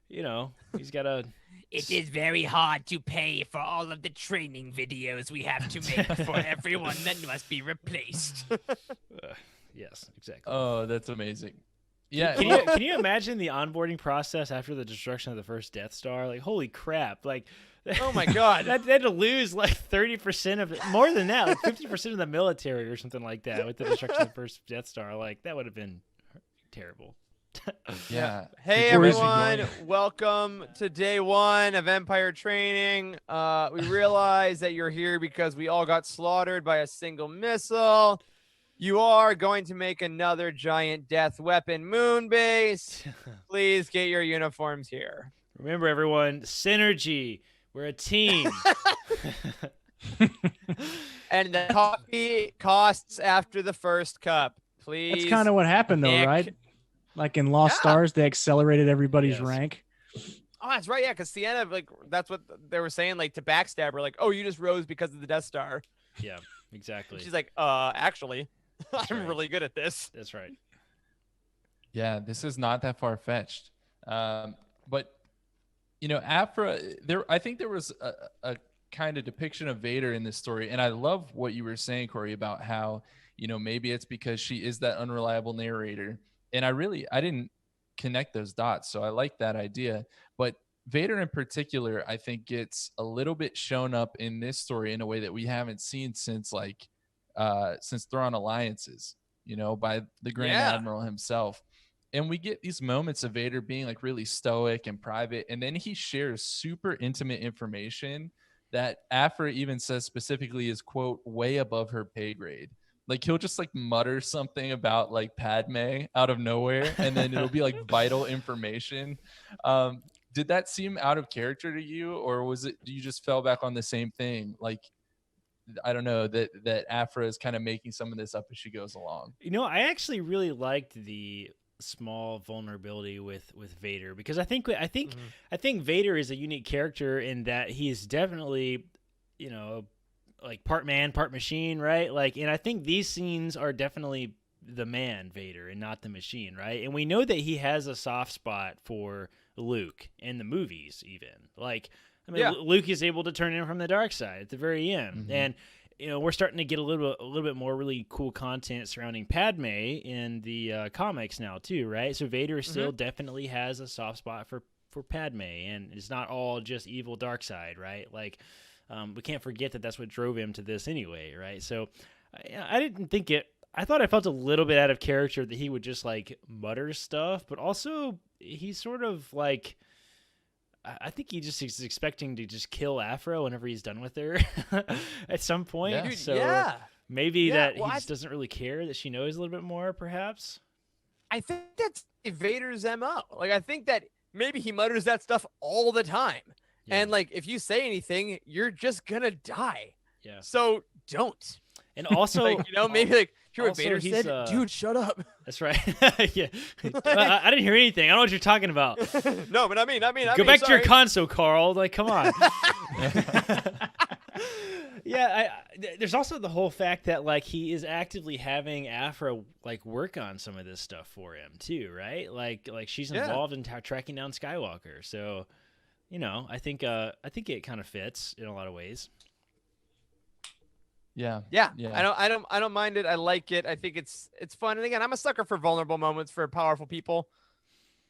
you know, he's got a. It is very hard to pay for all of the training videos we have to make for everyone that must be replaced. Yes, exactly. Oh, that's amazing. Yeah. Can you imagine the onboarding process after the destruction of the first Death Star? Like, holy crap! Like, Oh my God. they had to lose like 30% of it, more than that, like 50% of the military or something like that with the destruction of the first Death Star. Like, that would have been terrible. Yeah. Hey Where is he everyone, going? welcome to day 1 of Empire Training. We realize that you're here because we all got slaughtered by a single missile. You are going to make another giant death weapon moon base. Please get your uniforms here. Remember, everyone, synergy. We're a team. And the coffee costs after the first cup. Please. That's kind of what happened, though, Nick. right? Like in Lost Yeah. Stars, they accelerated everybody's Yes. rank. Oh, that's right. Yeah, because Sienna, like, that's what they were saying, like, to backstab her, like, oh, you just rose because of the Death Star. Yeah, exactly. She's like, actually, I'm right. really good at this. That's right. Yeah, this is not that far fetched. But you know, Aphra, I think there was a kind of depiction of Vader in this story, and I love what you were saying, Corey, about how, you know, maybe it's because she is that unreliable narrator, and I didn't connect those dots, so I like that idea. But Vader in particular, I think, gets a little bit shown up in this story in a way that we haven't seen since Thrawn Alliances, you know, by the Grand Yeah. Admiral himself. And we get these moments of Vader being like really stoic and private, and then he shares super intimate information that Aphra even says specifically is, quote, way above her pay grade. Like, he'll just like mutter something about like Padme out of nowhere, and then it'll be like vital information. Did that seem out of character to you, or was it you just fell back on the same thing? Like, I don't know, that Aphra is kind of making some of this up as she goes along. You know, I actually really liked the small vulnerability with Vader, because I think Vader is a unique character in that he is definitely, you know, like part man, part machine, right? Like, and I think these scenes are definitely the man Vader and not the machine, right? And we know that he has a soft spot for Luke in the movies, even. Like, I mean, Yeah. Luke is able to turn in from the dark side at the very end, Mhm. and you know, we're starting to get a little bit more really cool content surrounding Padme in the comics now too, right? So Vader still definitely has a soft spot for Padme, and it's not all just evil dark side, right? Like, we can't forget that that's what drove him to this anyway, right? So I didn't think it. I thought I felt a little bit out of character that he would just like mutter stuff, but also he's sort of like. I think he just is expecting to just kill Aphra whenever he's done with her at some point. Yeah. Dude, So yeah. maybe Yeah, that well, he I- just doesn't really care that she knows a little bit more, perhaps. I think that's Vader's MO. Like, I think that maybe he mutters that stuff all the time. Yeah. And, like, if you say anything, you're just going to die. Yeah. So don't. And also, Like, you know, maybe, like, hear what also Vader he's, said? Dude, shut up. that's right. Yeah. I didn't hear anything. I don't know what you're talking about. No, but I mean, Go back to your sorry. console, Carl. Like, come on. Yeah, there's also the whole fact that like he is actively having Aphra like work on some of this stuff for him too, right? Like she's Yeah. involved in tracking down Skywalker. So, you know, I think it kind of fits in a lot of ways. Yeah. Yeah, Yeah. I don't mind it. I like it. I think it's fun. And again, I'm a sucker for vulnerable moments for powerful people.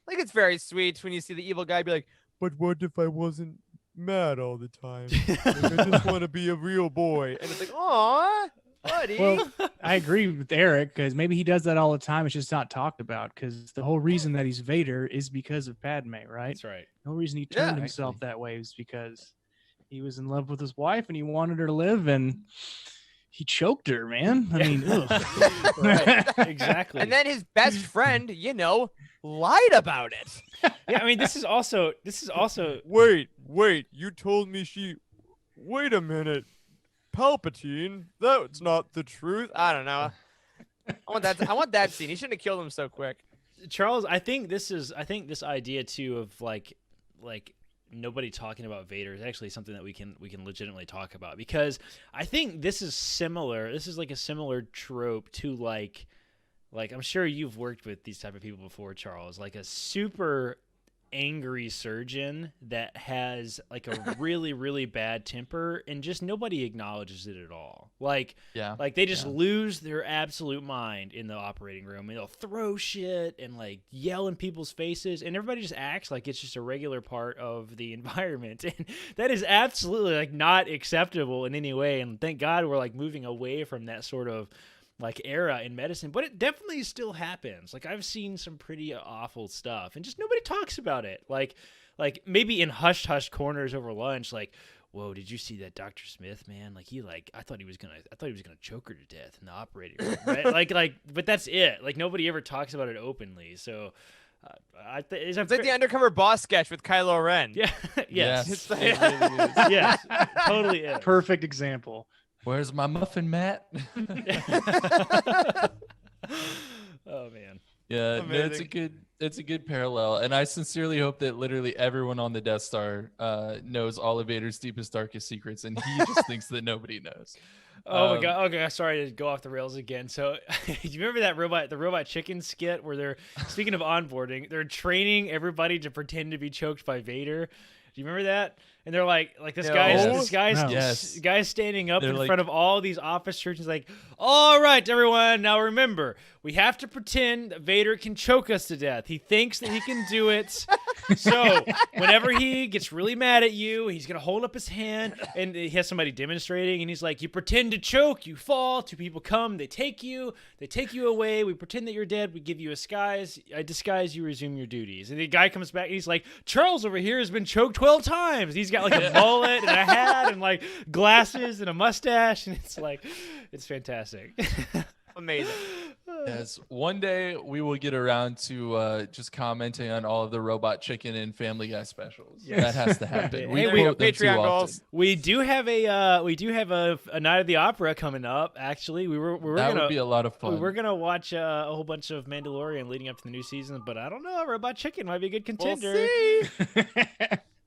Like, it's very sweet when you see the evil guy be like, "But what if I wasn't mad all the time? Like, I just want to be a real boy." And it's like, "Aw, buddy." Well, I agree with Eric because maybe he does that all the time. It's just not talked about because the whole reason that he's Vader is because of Padme, right? That's right. The whole reason he Yeah, turned himself that way is because he was in love with his wife and he wanted her to live, and he choked her, man. I mean, ugh. Right. Exactly. And then his best friend, you know, lied about it. Yeah, I mean, this is also Wait, you told me she. Wait a minute. Palpatine? That's not the truth. I don't know. I want that scene. He shouldn't have killed him so quick. Charles, I think this idea too of like nobody talking about Vader is actually something that we can legitimately talk about, because I think this is similar. This is like a similar trope to like I'm sure you've worked with these type of people before, Charles, like a super angry surgeon that has like a really, really bad temper, and just nobody acknowledges it at all. Like they just lose their absolute mind in the operating room, and they'll throw shit and like yell in people's faces, and everybody just acts like it's just a regular part of the environment. And that is absolutely like not acceptable in any way. And thank God we're like moving away from that sort of like era in medicine, but it definitely still happens. Like I've seen some pretty awful stuff, and just nobody talks about it. Like maybe in hush corners over lunch, like, whoa, did you see that Dr. Smith, man? Like I thought he was gonna choke her to death in the operating room, right? like, but that's it. Like nobody ever talks about it openly. So it's like the undercover boss sketch with Kylo Ren. Yeah, yes, It really is. yes, totally is. Perfect example. Where's my muffin, Matt? Oh man. Yeah, no, it's a good parallel, and I sincerely hope that literally everyone on the Death Star knows all of Vader's deepest, darkest secrets, and he just thinks that nobody knows. Oh my god! Okay, sorry to go off the rails again. So, do you remember the robot chicken skit where they're speaking of onboarding? They're training everybody to pretend to be choked by Vader. Do you remember that? And they're like this guy's standing up in front of all these officers. He's like, "All right, everyone, now remember, we have to pretend that Vader can choke us to death. He thinks that he can do it. So whenever he gets really mad at you, he's gonna hold up his hand, and he has somebody demonstrating, and he's like, you pretend to choke, you fall, two people come, they take you away, we pretend that you're dead, we give you a disguise, you resume your duties." And the guy comes back, and he's like, "Charles over here has been choked 12 times. He's got like a mullet and a hat and like glasses and a mustache," and it's fantastic. Amazing. Yes, one day we will get around to just commenting on all of the Robot Chicken and Family Guy specials. Yes. That has to happen. Hey, we quote them too Patreon often. goals. We do have a night of the opera coming up. Actually, That would be a lot of fun. We're gonna watch a whole bunch of Mandalorian leading up to the new season, but I don't know. Robot Chicken might be a good contender.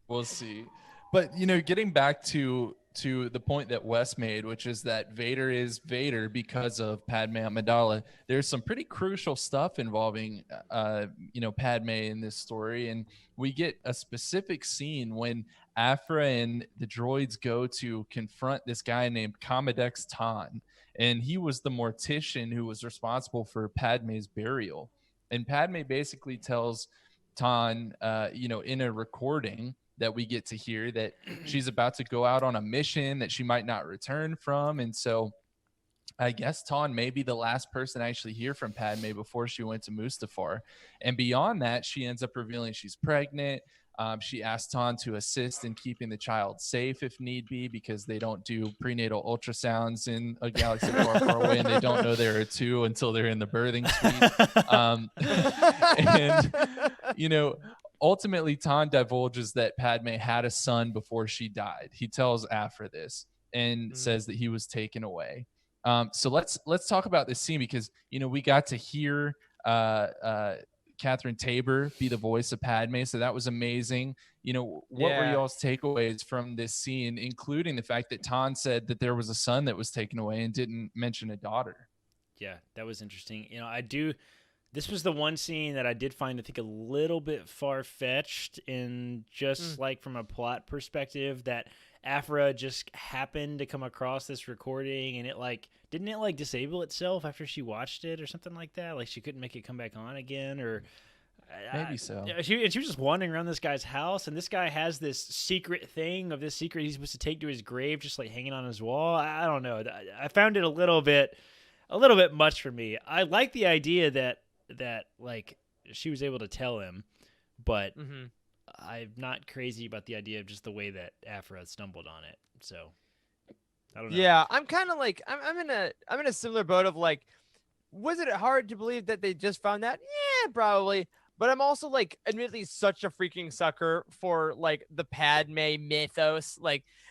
We'll see. But getting back to the point that Wes made, which is that Vader is Vader because of Padme Amidala. There's some pretty crucial stuff involving Padme in this story, and we get a specific scene when Aphra and the droids go to confront this guy named Commodex Ton, and he was the mortician who was responsible for Padme's burial. And Padme basically tells Ton, in a recording that we get to hear, that she's about to go out on a mission that she might not return from. And so I guess Ton may be the last person to actually hear from Padme before she went to Mustafar. And beyond that, she ends up revealing she's pregnant. She asked Ton to assist in keeping the child safe if need be, because they don't do prenatal ultrasounds in a galaxy far, far away, and they don't know there are two until they're in the birthing suite. Ultimately, Ton divulges that Padme had a son before she died. He tells Aphra this and says that he was taken away. So let's talk about this scene, because we got to hear Catherine Tabor be the voice of Padme, so that was amazing. What were y'all's takeaways from this scene, including the fact that Ton said that there was a son that was taken away and didn't mention a daughter? Yeah, that was interesting. This was the one scene that I did find, I think, a little bit far-fetched, in just like from a plot perspective, that Aphra just happened to come across this recording, and didn't it disable itself after she watched it or something like that? Like she couldn't make it come back on again, or maybe so. She was just wandering around this guy's house, and this guy has this secret he's supposed to take to his grave, just like hanging on his wall. I don't know. I found it a little bit much for me. I like the idea that like she was able to tell him, but I'm not crazy about the idea of just the way that Aphra stumbled on it. So I don't know. Yeah, I'm kind of like I'm in a similar boat of like, was it hard to believe that they just found that? Yeah, probably. But I'm also admittedly such a freaking sucker for the Padme mythos.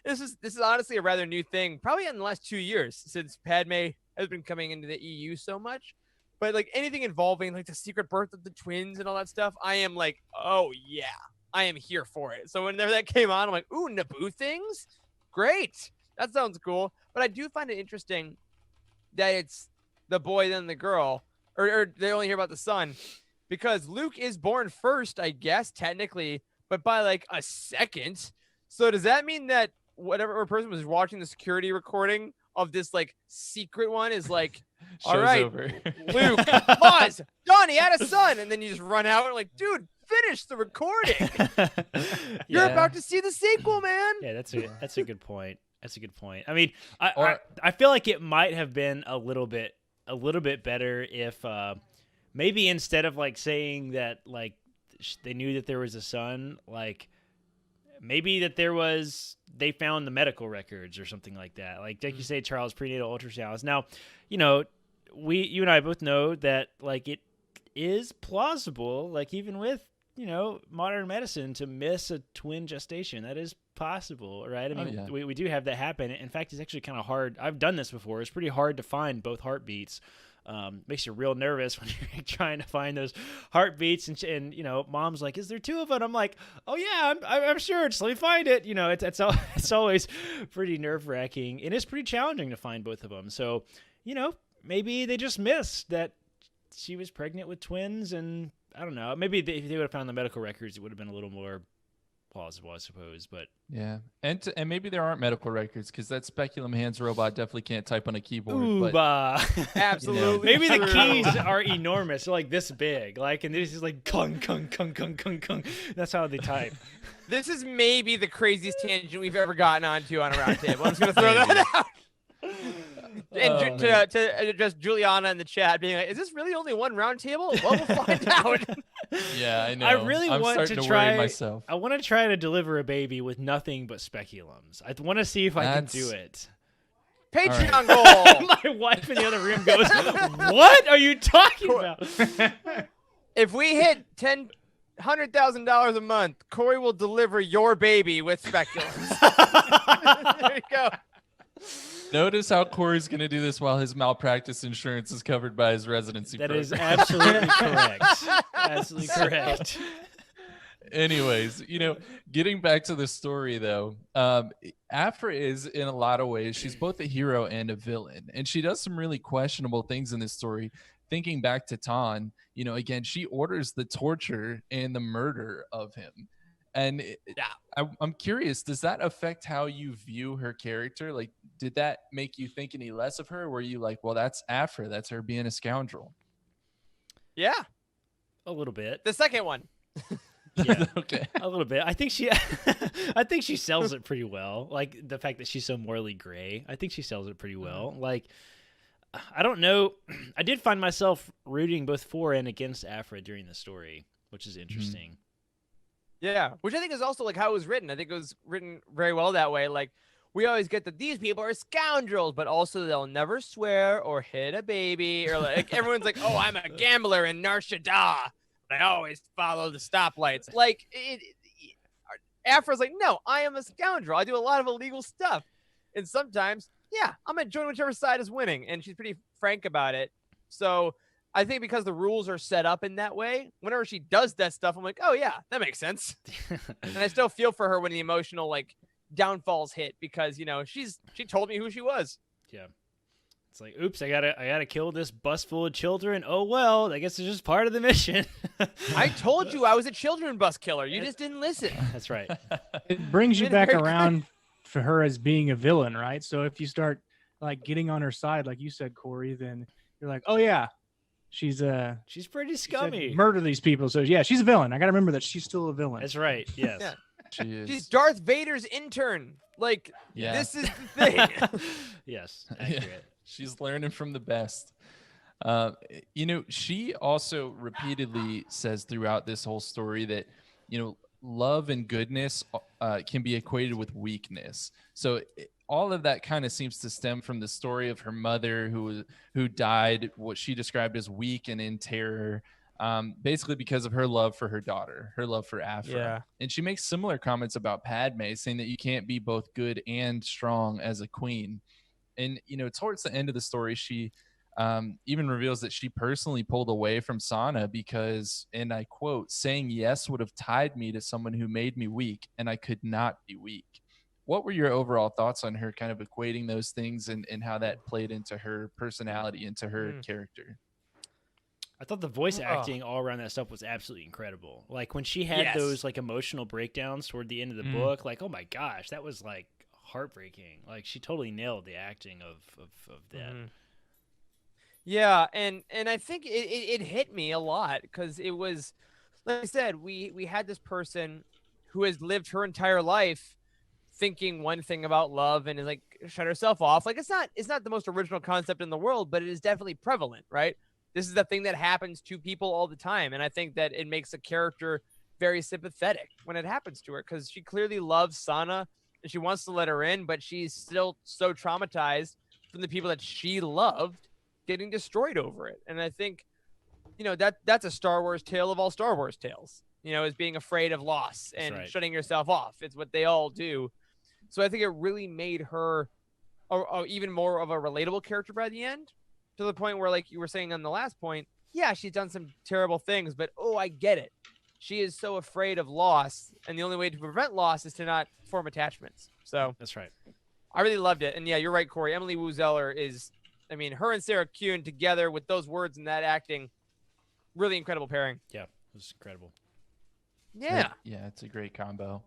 This is honestly a rather new thing, probably in the last 2 years, since Padme has been coming into the EU so much. But anything involving the secret birth of the twins and all that stuff, I am oh yeah, I am here for it. So whenever that came on, I'm like, ooh, Naboo things? Great. That sounds cool. But I do find it interesting that it's the boy then the girl, or they only hear about the son, because Luke is born first, I guess, technically, but by like a second. So does that mean that whatever person was watching the security recording of this like secret one is like, all Show's right, over. Luke, pause, done, he had a son, and then you just run out and like, dude, finish the recording. You're about to see the sequel, man. Yeah, that's a good point. That's a good point. I mean, I feel like it might have been a little bit better if maybe instead of like saying that like they knew that there was a son, like maybe that they found the medical records or something like that. Like you say, Charles, prenatal ultrasounds. Now, you and I both know that like it is plausible, like even with modern medicine, to miss a twin gestation. That is possible, right? I mean, we do have that happen. In fact, it's actually kind of hard. I've done this before. It's pretty hard to find both heartbeats. Makes you real nervous when you're trying to find those heartbeats. And mom's like, "Is there two of them?" I'm like, "Oh yeah, I'm sure. Just let me find it." It's always pretty nerve wracking, and it's pretty challenging to find both of them. So, maybe they just missed that she was pregnant with twins, and I don't know. Maybe if they would have found the medical records, it would have been a little more plausible, I suppose. But yeah, and maybe there aren't medical records because that Speculum Hands robot definitely can't type on a keyboard. Ooh, absolutely. Maybe the keys are enormous, they're like this big, like, and this is like kung kung kung kung kung kung. That's how they type. This is maybe the craziest tangent we've ever gotten onto on a roundtable. I'm just gonna throw that out. And to address Juliana in the chat, being like, "Is this really only one roundtable?" Well, we'll find out. Yeah, I know. I really want to try. Myself. I want to try to deliver a baby with nothing but speculums. I want to see if I can do it. Patreon goal. My wife in the other room goes, "What are you talking about?" If we hit $100,000 a month, Corey will deliver your baby with speculums. There you go. Notice how Corey's going to do this while his malpractice insurance is covered by his residency program. That is absolutely correct. Absolutely correct. Anyways, getting back to the story, though, Aphra is, in a lot of ways, she's both a hero and a villain. And she does some really questionable things in this story. Thinking back to Tan, again, she orders the torture and the murder of him. And I'm curious, does that affect how you view her character? Like, did that make you think any less of her? Or were you like, well, that's Aphra, that's her being a scoundrel? Yeah. A little bit. The second one. Yeah. Okay. A little bit. I think she sells it pretty well. Like the fact that she's so morally gray. I think she sells it pretty well. Like, I don't know. I did find myself rooting both for and against Aphra during the story, which is interesting. Mm-hmm. Yeah, which I think is also like how it was written. I think it was written very well that way. Like, we always get that these people are scoundrels, but also they'll never swear or hit a baby, or like everyone's like, "Oh, I'm a gambler in Nar Shaddaa, but I always follow the stoplights." Like, Aphra's like, "No, I am a scoundrel. I do a lot of illegal stuff, and sometimes, yeah, I'm gonna join whichever side is winning." And she's pretty frank about it. So I think because the rules are set up in that way, whenever she does that stuff, I'm like, "Oh yeah, that makes sense." And I still feel for her when the emotional like downfalls hit, because she told me who she was. Yeah, it's like, oops, I gotta kill this bus full of children. Oh well, I guess it's just part of the mission. I told you I was a children bus killer. You just didn't listen. That's right. It brings you back around for her as being a villain, right? So if you start like getting on her side, like you said, Corey, then you're like, "Oh yeah, she's pretty scummy. Murder these people." So yeah, she's a villain. I gotta remember that she's still a villain. That's right. Yes. Yeah. She is. She's Darth Vader's intern. Like, Yeah. This is the thing. Yes. Accurate. Yeah. She's learning from the best. She also repeatedly says throughout this whole story that, love and goodness can be equated with weakness. So all of that kind of seems to stem from the story of her mother who died, what she described as weak and in terror, basically because of her love for her daughter, her love for Aphra. Yeah. And she makes similar comments about Padme, saying that you can't be both good and strong as a queen. And, towards the end of the story, she even reveals that she personally pulled away from Sana because, and I quote, "saying yes would have tied me to someone who made me weak, and I could not be weak." What were your overall thoughts on her kind of equating those things and how that played into her personality, into her character? I thought the voice Oh. acting all around that stuff was absolutely incredible. Like when she had Yes. those like emotional breakdowns toward the end of the book, like, oh my gosh, that was like heartbreaking. Like she totally nailed the acting of that. Mhm. Yeah, and I think it hit me a lot because it was, like I said, we had this person who has lived her entire life thinking one thing about love and is like shut herself off. Like it's not the most original concept in the world, but it is definitely prevalent, right? This is the thing that happens to people all the time, and I think that it makes a character very sympathetic when it happens to her because she clearly loves Sana and she wants to let her in, but she's still so traumatized from the people that she loved getting destroyed over it. And I think, that's a Star Wars tale of all Star Wars tales, is being afraid of loss and right. shutting yourself off. It's what they all do. So I think it really made her even more of a relatable character by the end, to the point where, like you were saying on the last point, yeah, she's done some terrible things, but I get it. She is so afraid of loss, and the only way to prevent loss is to not form attachments. So That's right. I really loved it. And yeah, you're right, Corey. Emily Wu Zeller is, her and Sarah Kuhn together with those words and that acting, really incredible pairing. Yeah, it was incredible. Yeah. Yeah, it's a great combo.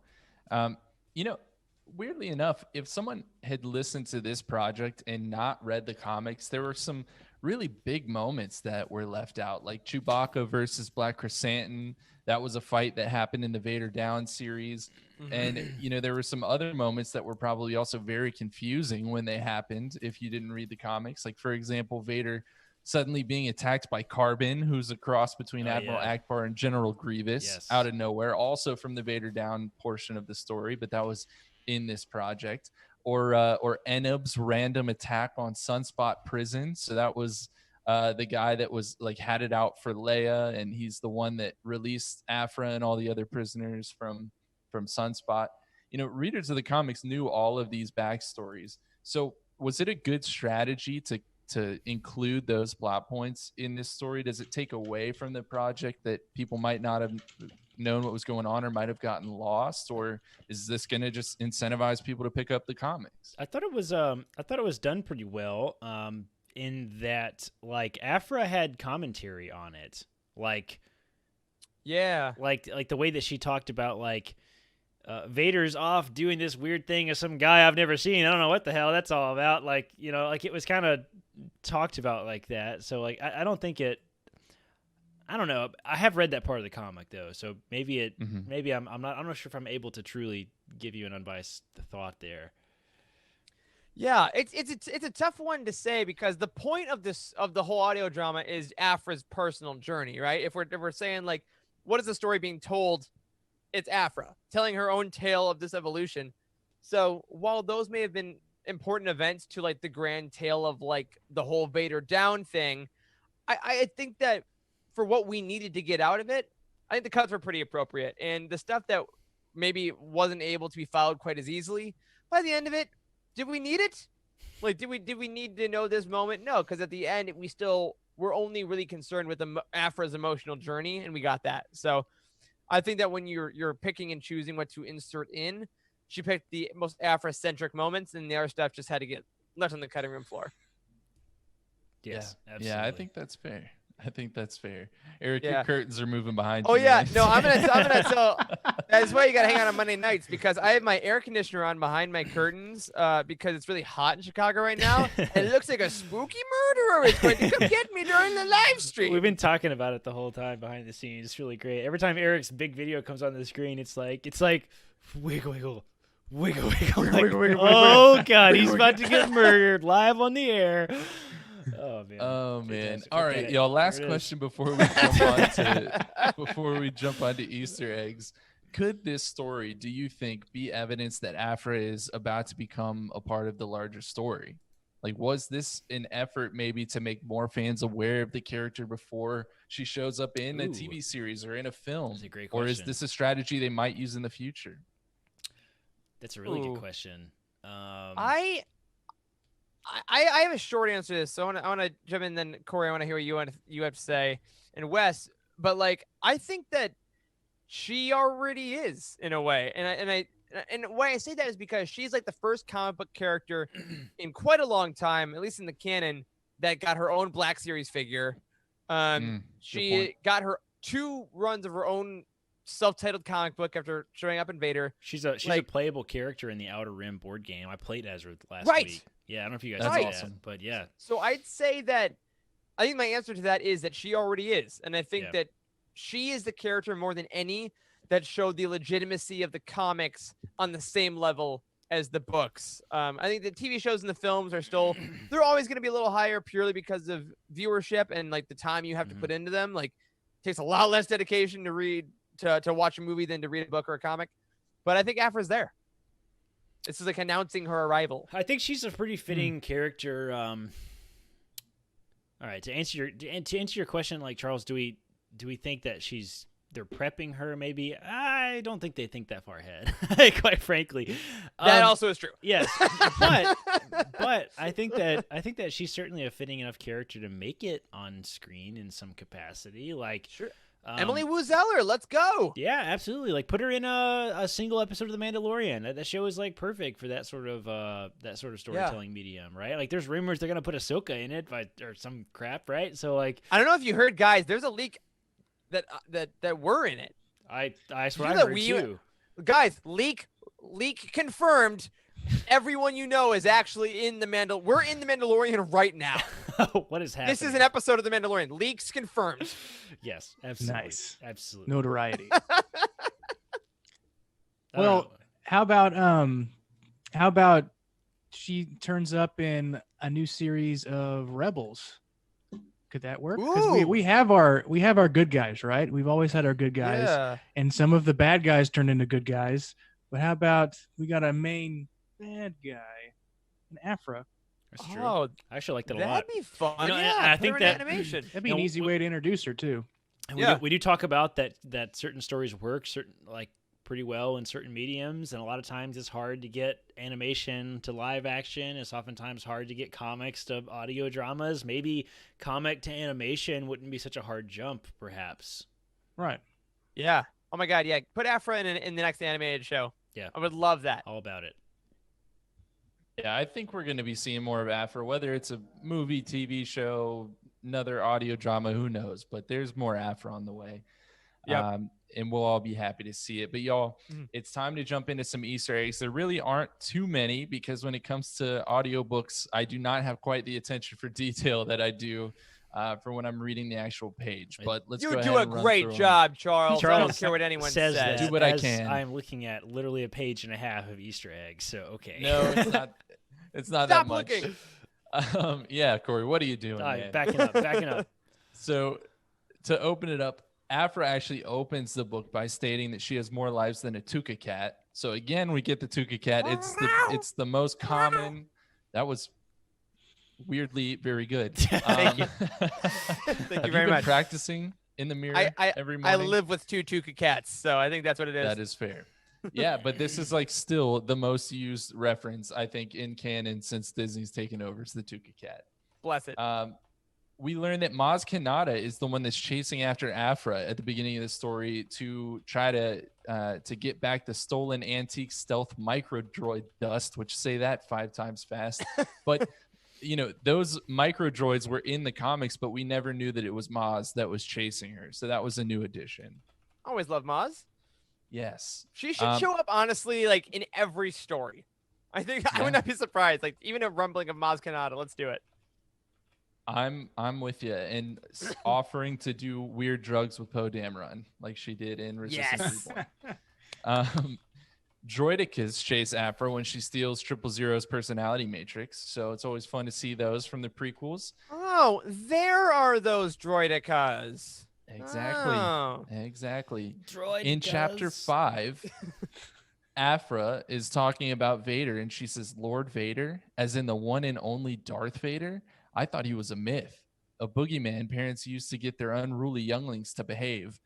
Weirdly enough, if someone had listened to this project and not read the comics, there were some really big moments that were left out, like Chewbacca versus Black Chrysanthemum. That was a fight that happened in the Vader Down series. And, there were some other moments that were probably also very confusing when they happened if you didn't read the comics. Like, for example, Vader suddenly being attacked by Carbon, who's a cross between Admiral Akbar and General Grievous out of nowhere, also from the Vader Down portion of the story, but that was in this project. Or Enob's random attack on Sunspot Prison. So that was the guy that was like had it out for Leia, and he's the one that released Aphra and all the other prisoners from Sunspot. Readers of the comics knew all of these backstories. So was it a good strategy to include those plot points in this story? Does it take away from the project that people might not have known what was going on or might have gotten lost, or is this going to just incentivize people to pick up the comics? I thought it was done pretty well, in that like Aphra had commentary on it, like the way that she talked about like Vader's off doing this weird thing as some guy I've never seen. I don't know what the hell that's all about. Like, like it was kind of talked about like that. So like, I don't think it, I don't know. I have read that part of the comic though. So maybe maybe I'm not sure if I'm able to truly give you an unbiased thought there. Yeah, it's a tough one to say because the point of the whole audio drama is Aphra's personal journey, right? If we're saying like, what is the story being told? It's Aphra telling her own tale of this evolution. So while those may have been important events to like the grand tale of like the whole Vader Down thing, I think that for what we needed to get out of it, I think the cuts were pretty appropriate. And the stuff that maybe wasn't able to be followed quite as easily, by the end of it, did we need it? Like, did we need to know this moment? No, because at the end, we're only really concerned with Aphra's emotional journey, and we got that. So I think that when you're picking and choosing what to insert in, she picked the most Aphra-centric moments, and the other stuff just had to get left on the cutting room floor. Yes, absolutely. Yeah, I think that's fair. Eric, your curtains are moving behind you. Oh yeah, man. no, I'm gonna tell. That's why you gotta hang out on Monday nights because I have my air conditioner on behind my curtains because it's really hot in Chicago right now, and it looks like a spooky murderer is going to come get me during the live stream. We've been talking about it the whole time behind the scenes. It's really great. Every time Eric's big video comes on the screen, it's like wiggle, wiggle. Wiggle, wiggle, like, wiggle, oh God, he's about to get murdered live on the air. Oh man. Fantastic. All right, y'all. Last question before we jump onto Easter eggs. Could this story, do you think, be evidence that Aphra is about to become a part of the larger story? Like, was this an effort maybe to make more fans aware of the character before she shows up in a TV series or in a film? That's a great question. Or is this a strategy they might use in the future? That's a really good question. I have a short answer to this, so I want to jump in. Then Corey, I want to hear what you have to say, and Wes. But like, I think that she already is in a way, and why I say that is because she's like the first comic book character in quite a long time, at least in the canon, that got her own Black Series figure. Good She point. got her 2 runs of her own self-titled comic book after showing up in Vader. She's a Like- playable character in the Outer Rim board game. I played as her last Right. week. Yeah, I don't know if you guys That's did awesome. that, but yeah. So I'd say that I think my answer to that is that she already is. And I think Yeah. that she is the character more than any that showed the legitimacy of the comics on the same level as the books. I think the TV shows and the films are still, they're always going to be a little higher purely because of viewership and like the time you have to put into them. Like it takes a lot less dedication to read, to watch a movie than to read a book or a comic. But I think Aphra's there. This is like announcing her arrival. I think she's a pretty fitting character. All right, to answer your question, like Charles, do we think that they're prepping her? Maybe I don't think they think that far ahead. Quite frankly, That also is true. yes, but I think that she's certainly a fitting enough character to make it on screen in some capacity. Like Sure. Emily Wu Zeller, let's go. Yeah, absolutely. Like put her in a single episode of The Mandalorian. That show is like perfect for that sort of storytelling medium, right? Like there's rumors they're gonna put Ahsoka in it, or some crap, right? So like I don't know if you heard, guys. There's a leak that we're in it. I swear You I know heard that too. Guys, leak confirmed. Everyone you know is actually in the We're in the Mandalorian right now. What is happening? This is an episode of the Mandalorian. Leaks confirmed. Yes, absolutely. Nice. Absolutely. Notoriety. I don't Well, know. how about she turns up in a new series of Rebels? Could that work? Because Ooh. we have our good guys, right? We've always had our good guys, Yeah. and some of the bad guys turned into good guys. But how about we got a main bad guy, an Aphra? That's true. Oh, I actually like that a that'd lot. be fun. You know, yeah, and I put think her in that- animation. That'd be an No, easy way to introduce her too. And Yeah. we do talk about that certain stories work pretty well in certain mediums, and a lot of times it's hard to get animation to live action. It's oftentimes hard to get comics to audio dramas. Maybe comic to animation wouldn't be such a hard jump, perhaps. Right. Yeah. Oh my God. Yeah. Put Aphra in the next animated show. Yeah. I would love that. All about it. Yeah, I think we're going to be seeing more of Aphra, whether it's a movie, TV show, another audio drama, who knows? But there's more Aphra on the way. Yep. And we'll all be happy to see it. But y'all, it's time to jump into some Easter eggs. There really aren't too many because when it comes to audiobooks, I do not have quite the attention for detail that I do for when I'm reading the actual page. But let's go You ahead do a and run great through 'em. job, Charles. I don't Charles care what anyone says says. that Do what I as can. I'm looking at literally a page and a half of Easter eggs. So okay. No, it's not. It's not Stop that much. looking. Yeah, Corey, what are you doing, All right, man? backing up. So to open it up, Aphra actually opens the book by stating that she has more lives than a Tuca cat. So again, we get the Tuca cat. It's the most common. That was weirdly very good. Thank you. Have you very been much. practicing in the mirror every I morning? live with 2 Tuca cats, so I think that's what it is. That is fair. Yeah, but this is like still the most used reference I think in canon since Disney's taken over. It's the Tuca cat. Bless it. We learn that Maz Kanata is the one that's chasing after Aphra at the beginning of the story to try to get back the stolen antique stealth micro droid dust, which say that 5 times fast. But you know, those micro droids were in the comics, but we never knew that it was Maz that was chasing her. So that was a new addition. Always love Maz. Yes. She should show up, honestly, like in every story. I think I Yeah. would not be surprised. Like even a rumbling of Maz Kanata. Let's do it. I'm with you, and offering to do weird drugs with Poe Dameron like she did in Resistance Reborn. Droidicas chase Aphra when she steals 000's personality matrix, so it's always fun to see those from the prequels. Oh, there are those droidicas. Exactly. Oh. Exactly. Droid In chapter 5, Aphra is talking about Vader, and she says, Lord Vader, as in the one and only Darth Vader? I thought he was a myth, a boogeyman parents used to get their unruly younglings to behave.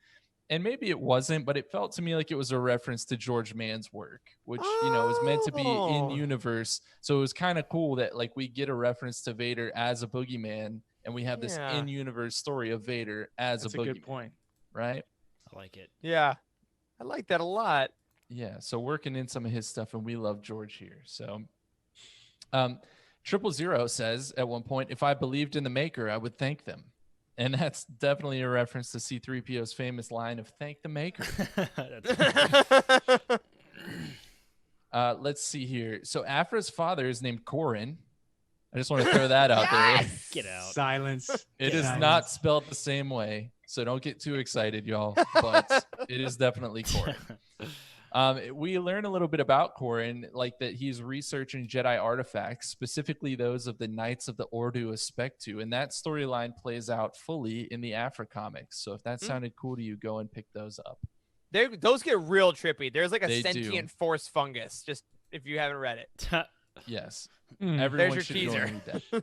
And maybe it wasn't, but it felt to me like it was a reference to George Mann's work, which, you know, is meant to be in universe. So it was kind of cool that like we get a reference to Vader as a boogeyman, and we have this in universe story of Vader as That's a a boogeyman. good point. Right? I like it. Yeah. I like that a lot. Yeah, so working in some of his stuff, and we love George here. So 000 says at one point, if I believed in the maker, I would thank them. And that's definitely a reference to C-3PO's famous line of "Thank the Maker." Let's see here. So Aphra's father is named Corin. I just want to throw that out there. Get out. Silence. It is not spelled the same way, so don't get too excited, y'all. But it is definitely Corin. We learn a little bit about Corin, like that he's researching Jedi artifacts, specifically those of the Knights of the Ordo Aspectu, and that storyline plays out fully in the Aphra comics. So if that sounded cool to you, go and pick those up. Those get real trippy. There's like a They sentient do. force fungus, just if you haven't read it. Yes. Mm. Everyone There's should your go teaser. and read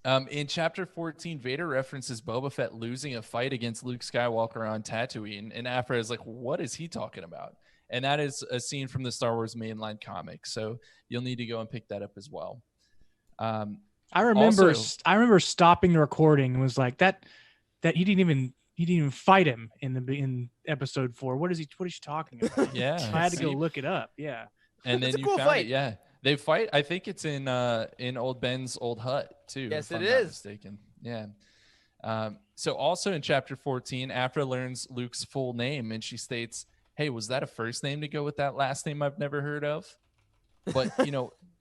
that. In chapter 14, Vader references Boba Fett losing a fight against Luke Skywalker on Tatooine, and Aphra is like, what is he talking about? And that is a scene from the Star Wars mainline comic, so you'll need to go and pick that up as well. I remember Also- I remember stopping the recording and was like, that he didn't even fight him in episode 4. What is he talking about? Yeah, I had to go see? look it up. Yeah. And It's then a you cool found fight. it. Yeah, they fight. I think it's in old Ben's old hut too. Yes, if I'm it not is. mistaken. Yeah. So also in chapter 14, Aphra learns Luke's full name, and she states, "Hey, was that a first name to go with that last name I've never heard of?" But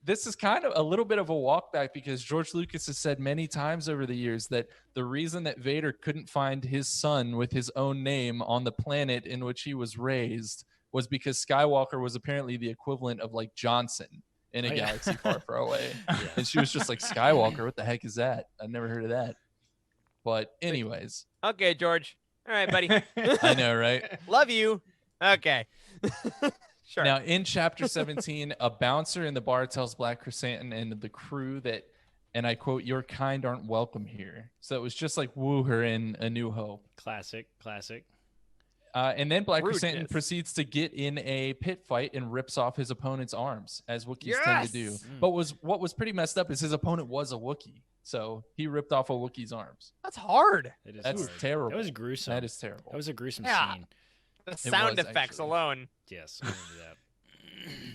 this is kind of a little bit of a walk back, because George Lucas has said many times over the years that the reason that Vader couldn't find his son with his own name on the planet in which he was raised was because Skywalker was apparently the equivalent of like Johnson in a galaxy far, far away. And she was just like, Skywalker, what the heck is that? I've never heard of that. But anyways, Okay, George. All right, buddy. I know, right? Love you. Okay. Sure. Now, in chapter 17, a bouncer in the bar tells Black Chrysanthemum and the crew that, and I quote, "Your kind aren't welcome here." So it was just like woo her in A New Hope. Classic. And then Black Rudeness. Chrysanthemum proceeds to get in a pit fight and rips off his opponent's arms, as Wookiees tend to do. Yes! But what was pretty messed up is his opponent was a Wookiee. So he ripped off a Wookiee's arms. That's hard. It is That's hard. terrible. That was gruesome. That is terrible. That was a gruesome Yeah. scene. The sound was, effects actually. alone. Yes, I remember that.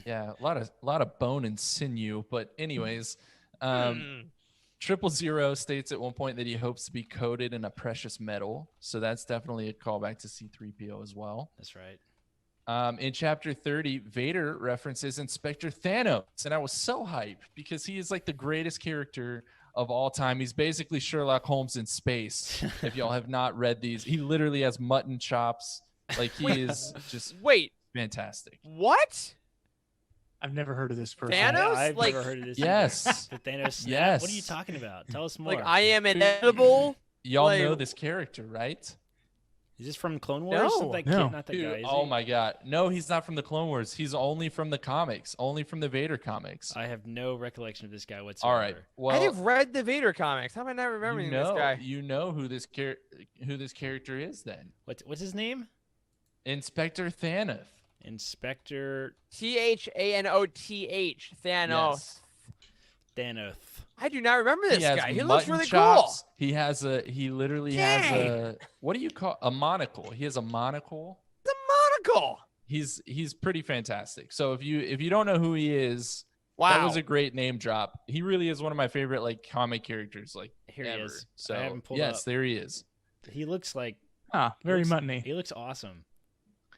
Yeah, a lot of bone and sinew. But anyways, 000 states at one point that he hopes to be coated in a precious metal. So that's definitely a callback to C-3PO as well. That's right. In chapter 30, Vader references Inspector Thanos. And I was so hyped because he is like the greatest character of all time. He's basically Sherlock Holmes in space. If y'all have not read these, he literally has mutton chops. Like he is just Wait, fantastic. what? I've never heard of this person. Thanos? I've Like- never heard of this. Yes. either. The Thanos snap? Yes. What are you talking about? Tell us more. Like I am inedible? Y'all Like- know this character, right? Is this from Clone Wars? No. That No. kid, not that Dude, guy. Is oh he? my god. No, he's not from the Clone Wars. He's only from the comics, only from the Vader comics. I have no recollection of this guy whatsoever. All right. Well, I have read the Vader comics. How am I not remembering this guy? you know who this character is then. What's his name? Inspector Thanos. Inspector Thanoth. Thanos. Yes. Thanos. I do not remember this He has guy. He looks mutton really chops. He literally has Dang. a, what do you call a monocle? He has a monocle. cool. The monocle. He's pretty fantastic. So if you don't know who he is, Wow. that was a great name drop. He really is one of my favorite like comic characters like Here ever. he is. So I have him pulled yes, up. there he is. He looks like Very looks- muttony. he looks awesome.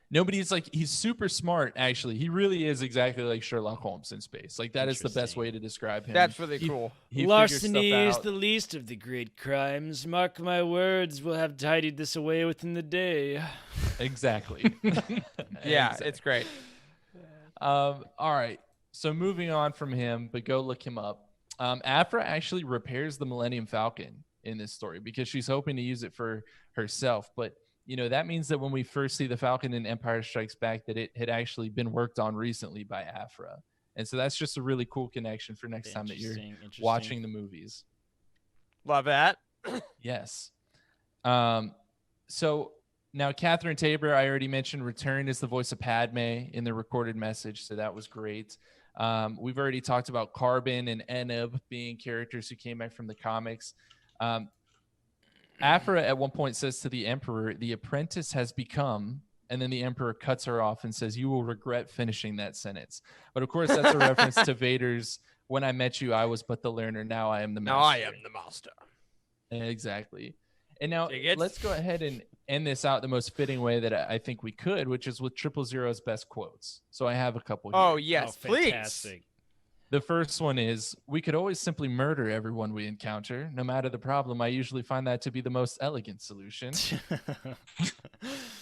Nobody's like he's super smart. Actually, he really is exactly like Sherlock Holmes in space. Like that is the best Interesting. way to describe him. That's really He- cool. He figures Larceny stuff is out. the least of the great crimes. Mark my words, we'll have tidied this away within the day. Exactly. Yeah, Exactly. it's great. All right. So moving on from him, but go look him up. Aphra actually repairs the Millennium Falcon in this story because she's hoping to use it for herself. But that means that when we first see the Falcon in Empire Strikes Back, that it had actually been worked on recently by Aphra. And so that's just a really cool connection for next time that you're Interesting. watching the movies. Love that. Yes. So now Catherine Tabor, I already mentioned, returned as the voice of Padme in the recorded message. So that was great. We've already talked about Carbon and Eneb being characters who came back from the comics. Aphra at one point says to the Emperor, "The apprentice has become," and then the Emperor cuts her off and says, "You will regret finishing that sentence." But of course, that's a reference to Vader's, "When I met you, I was but the learner. Now I am the master." Now I am the master. Exactly. And now Dig it. let's go ahead and end this out the most fitting way that I think we could, which is with 000's best quotes. So I have a couple here. Oh, yes, Oh, please. fantastic. The first one is, we could always simply murder everyone we encounter. No matter the problem, I usually find that to be the most elegant solution.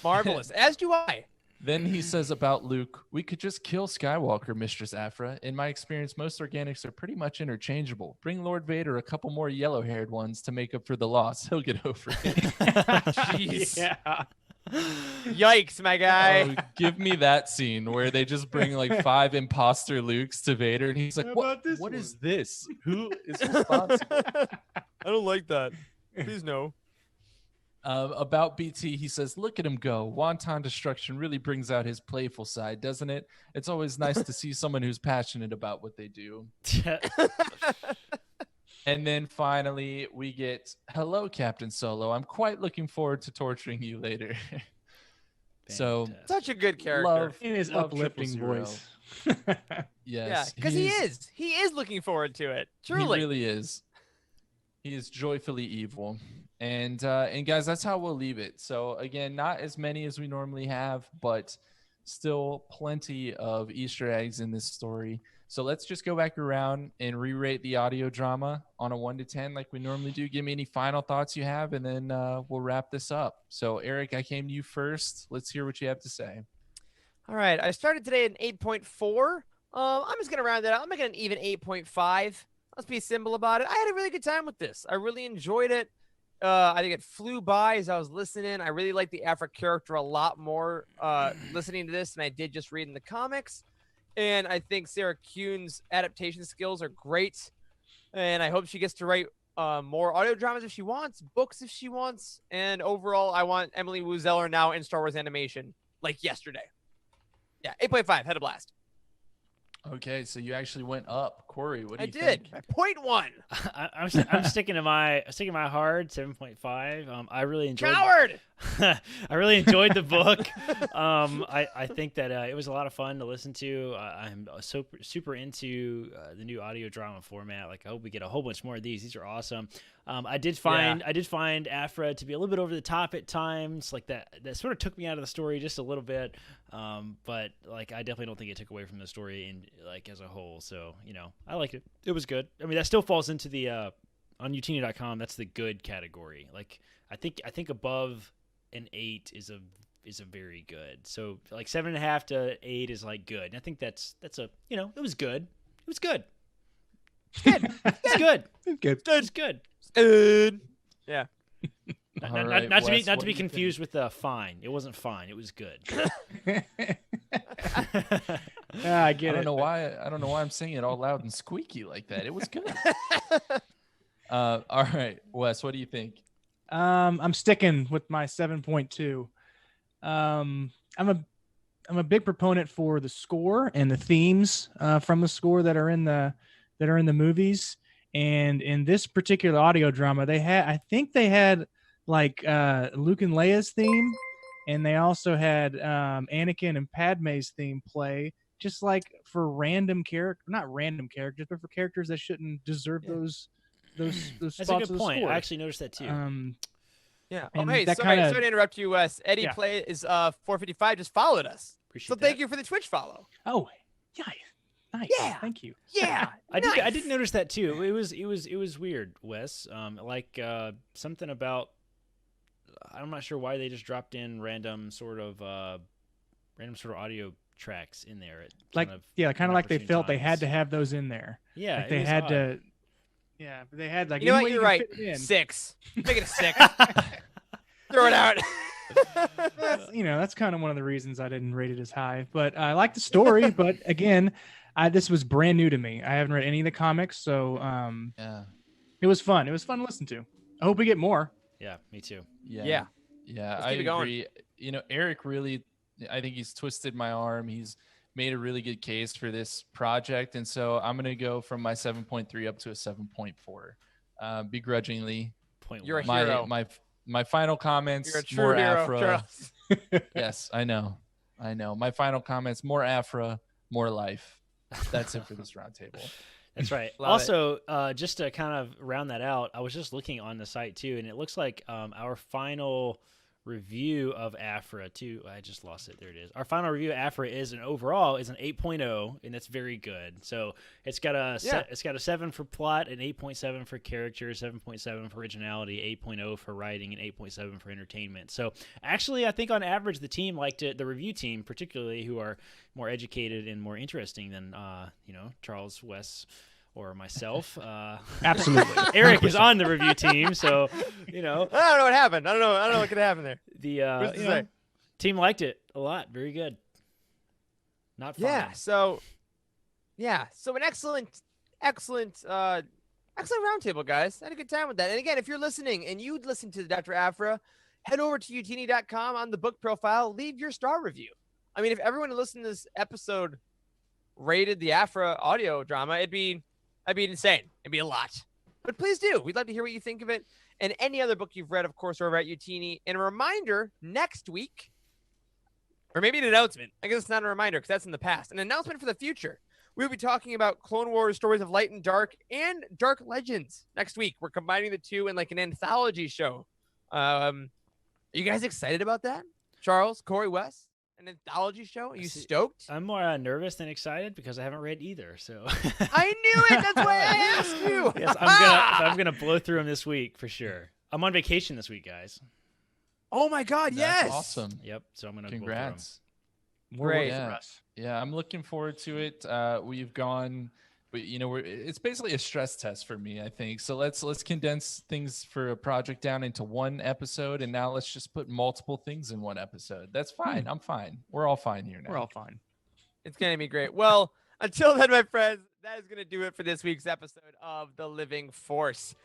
Marvelous. As do I. Then he says about Luke, we could just kill Skywalker, Mistress Aphra. In my experience, most organics are pretty much interchangeable. Bring Lord Vader a couple more yellow-haired ones to make up for the loss. He'll get over it. Jeez. Yeah. Yikes, my guy. Oh, give me that scene where they just bring like 5 imposter Lukes to Vader, and he's like, How "What? about this What one?" is this? Who is responsible?" I don't like that. Please no. About BT, he says, "Look at him go. Wanton destruction really brings out his playful side, doesn't it? It's always nice to see someone who's passionate about what they do." And then finally, we get, "Hello, Captain Solo. I'm quite looking forward to torturing you later." So, Fantastic. Such a good character. love In his love uplifting 000. voice. Yeah, Yes, because he is looking forward to it. Truly. He really is. He is joyfully evil. And guys, that's how we'll leave it. So again, not as many as we normally have, but still plenty of Easter eggs in this story. So let's just go back around and re-rate the audio drama on a 1 to 10 like we normally do. Give me any final thoughts you have, and then we'll wrap this up. So Eric, I came to you first. Let's hear what you have to say. All right. I started today at an 8.4. I'm just going to round it out. I'm making an even 8.5. Let's be simple about it. I had a really good time with this. I really enjoyed it. I think it flew by as I was listening. I really like the Aphra character a lot more listening to this than I did just reading the comics. And I think Sarah Kuhn's adaptation skills are great. And I hope she gets to write more audio dramas if she wants, books if she wants. And overall, I want Emily Wu Zeller now in Star Wars animation, like yesterday. Yeah, 8.5, had a blast. Okay, so you actually went up. Corey, what do I you did. think? 0.1. I'm sticking to my hard 7.5. I really enjoyed. Coward! I really enjoyed the book. I think that it was a lot of fun to listen to. I'm super into the new audio drama format. Like, I hope we get a whole bunch more of these. These are awesome. I did find Aphra to be a little bit over the top at times. Like that sort of took me out of the story just a little bit. But like, I definitely don't think it took away from the story like as a whole. So, I liked it. It was good. I mean, that still falls into the on utini.com. That's the good category. Like, I think above an 8 is a very good. So like 7.5 to 8 is like good. And I think that's a it was good. It was good. Good. It's good. Good. It's good. Yeah. All right, Not Wes, to what be do you confused with fine. It wasn't fine. It was good. I get I it. don't know why I'm saying it all loud and squeaky like that. It was good. All right, Wes, what do you think? I'm sticking with my 7.2. I'm a big proponent for the score and the themes from the score that are in the movies. And in this particular audio drama, I think they had like Luke and Leia's theme, and they also had Anakin and Padme's theme play, just like for not random characters, but for characters that shouldn't deserve those That's spots a of good the point. score. I actually noticed that too. Yeah. And Hey, that sorry kinda- to interrupt you, Wes. Eddie Yeah. Play is 455 just followed us. Appreciate So that. thank you for the Twitch follow. Oh, yeah, nice. Yeah. Thank you. Yeah. I nice. did notice that too. It was weird, Wes. Like something about I'm not sure why they just dropped in random sort of audio tracks in there. Like kind of like they inopportune felt they had times. to have those in there. Yeah, Like it they was had odd. to. Yeah, but they had like. You know any what? way You're can right. fit it in. 6. Make it a 6. Throw it out. That's kind of one of the reasons I didn't rate it as high. But I like the story. But again, this was brand new to me. I haven't read any of the comics, so Yeah. it was fun. It was fun to listen to. I hope we get more. Yeah, me too. Yeah. I keep it going. agree. Eric really, I think he's twisted my arm. He's made a really good case for this project, and so I'm gonna go from my 7.3 up to a 7.4, begrudgingly. You're a One. hero. My final comments. You're a true more hero, Aphra. Charles. Yes, I know. My final comments: more Aphra, more life. That's it for this roundtable. That's right. Love Also, just to kind of round that out, I was just looking on the site too, and it looks like our final review of Aphra too. I just lost it. There it is. Our final review of Aphra is an 8.0, and that's very good. So it's got a it's got a 7 for plot, an 8.7 for character, 7.7 for originality, 8.0 for writing, and 8.7 for entertainment. So actually, I think on average the team liked it. The review team, particularly, who are more educated and more interesting than Charles, Wes, or myself. Absolutely. Eric is on the review team, so I don't know what happened. I don't know what could happen there. The team liked it a lot. Very good. Not fun. So an excellent roundtable, guys. I had a good time with that. And again, if you're listening and you'd listen to Dr. Aphra, head over to utini.com on the book profile, leave your star review. I mean, if everyone who listened to this episode rated the Aphra audio drama, that'd be insane. It'd be a lot. But please do. We'd love to hear what you think of it. And any other book you've read, of course, over at Utini. And a reminder, next week, or maybe an announcement. I guess it's not a reminder because that's in the past. An announcement for the future. We'll be talking about Clone Wars, Stories of Light and Dark, and Dark Legends next week. We're combining the two in like an anthology show. Are you guys excited about that? Charles, Corey, Wes? An anthology show? Are you stoked? I'm more nervous than excited because I haven't read either. So I knew it. That's why I asked you. Yes, I'm gonna blow through them this week for sure. I'm on vacation this week, guys. Oh my God! That's yes. awesome. Yep. So I'm gonna Congrats. Great. Yeah, I'm looking forward to it. We've gone, but it's basically a stress test for me, I think. So let's condense things for a project down into one episode, and now let's just put multiple things in one episode. That's fine. I'm fine. We're all fine here now. We're all fine. It's gonna be great. Well, until then, my friends, that is gonna do it for this week's episode of The Living Force.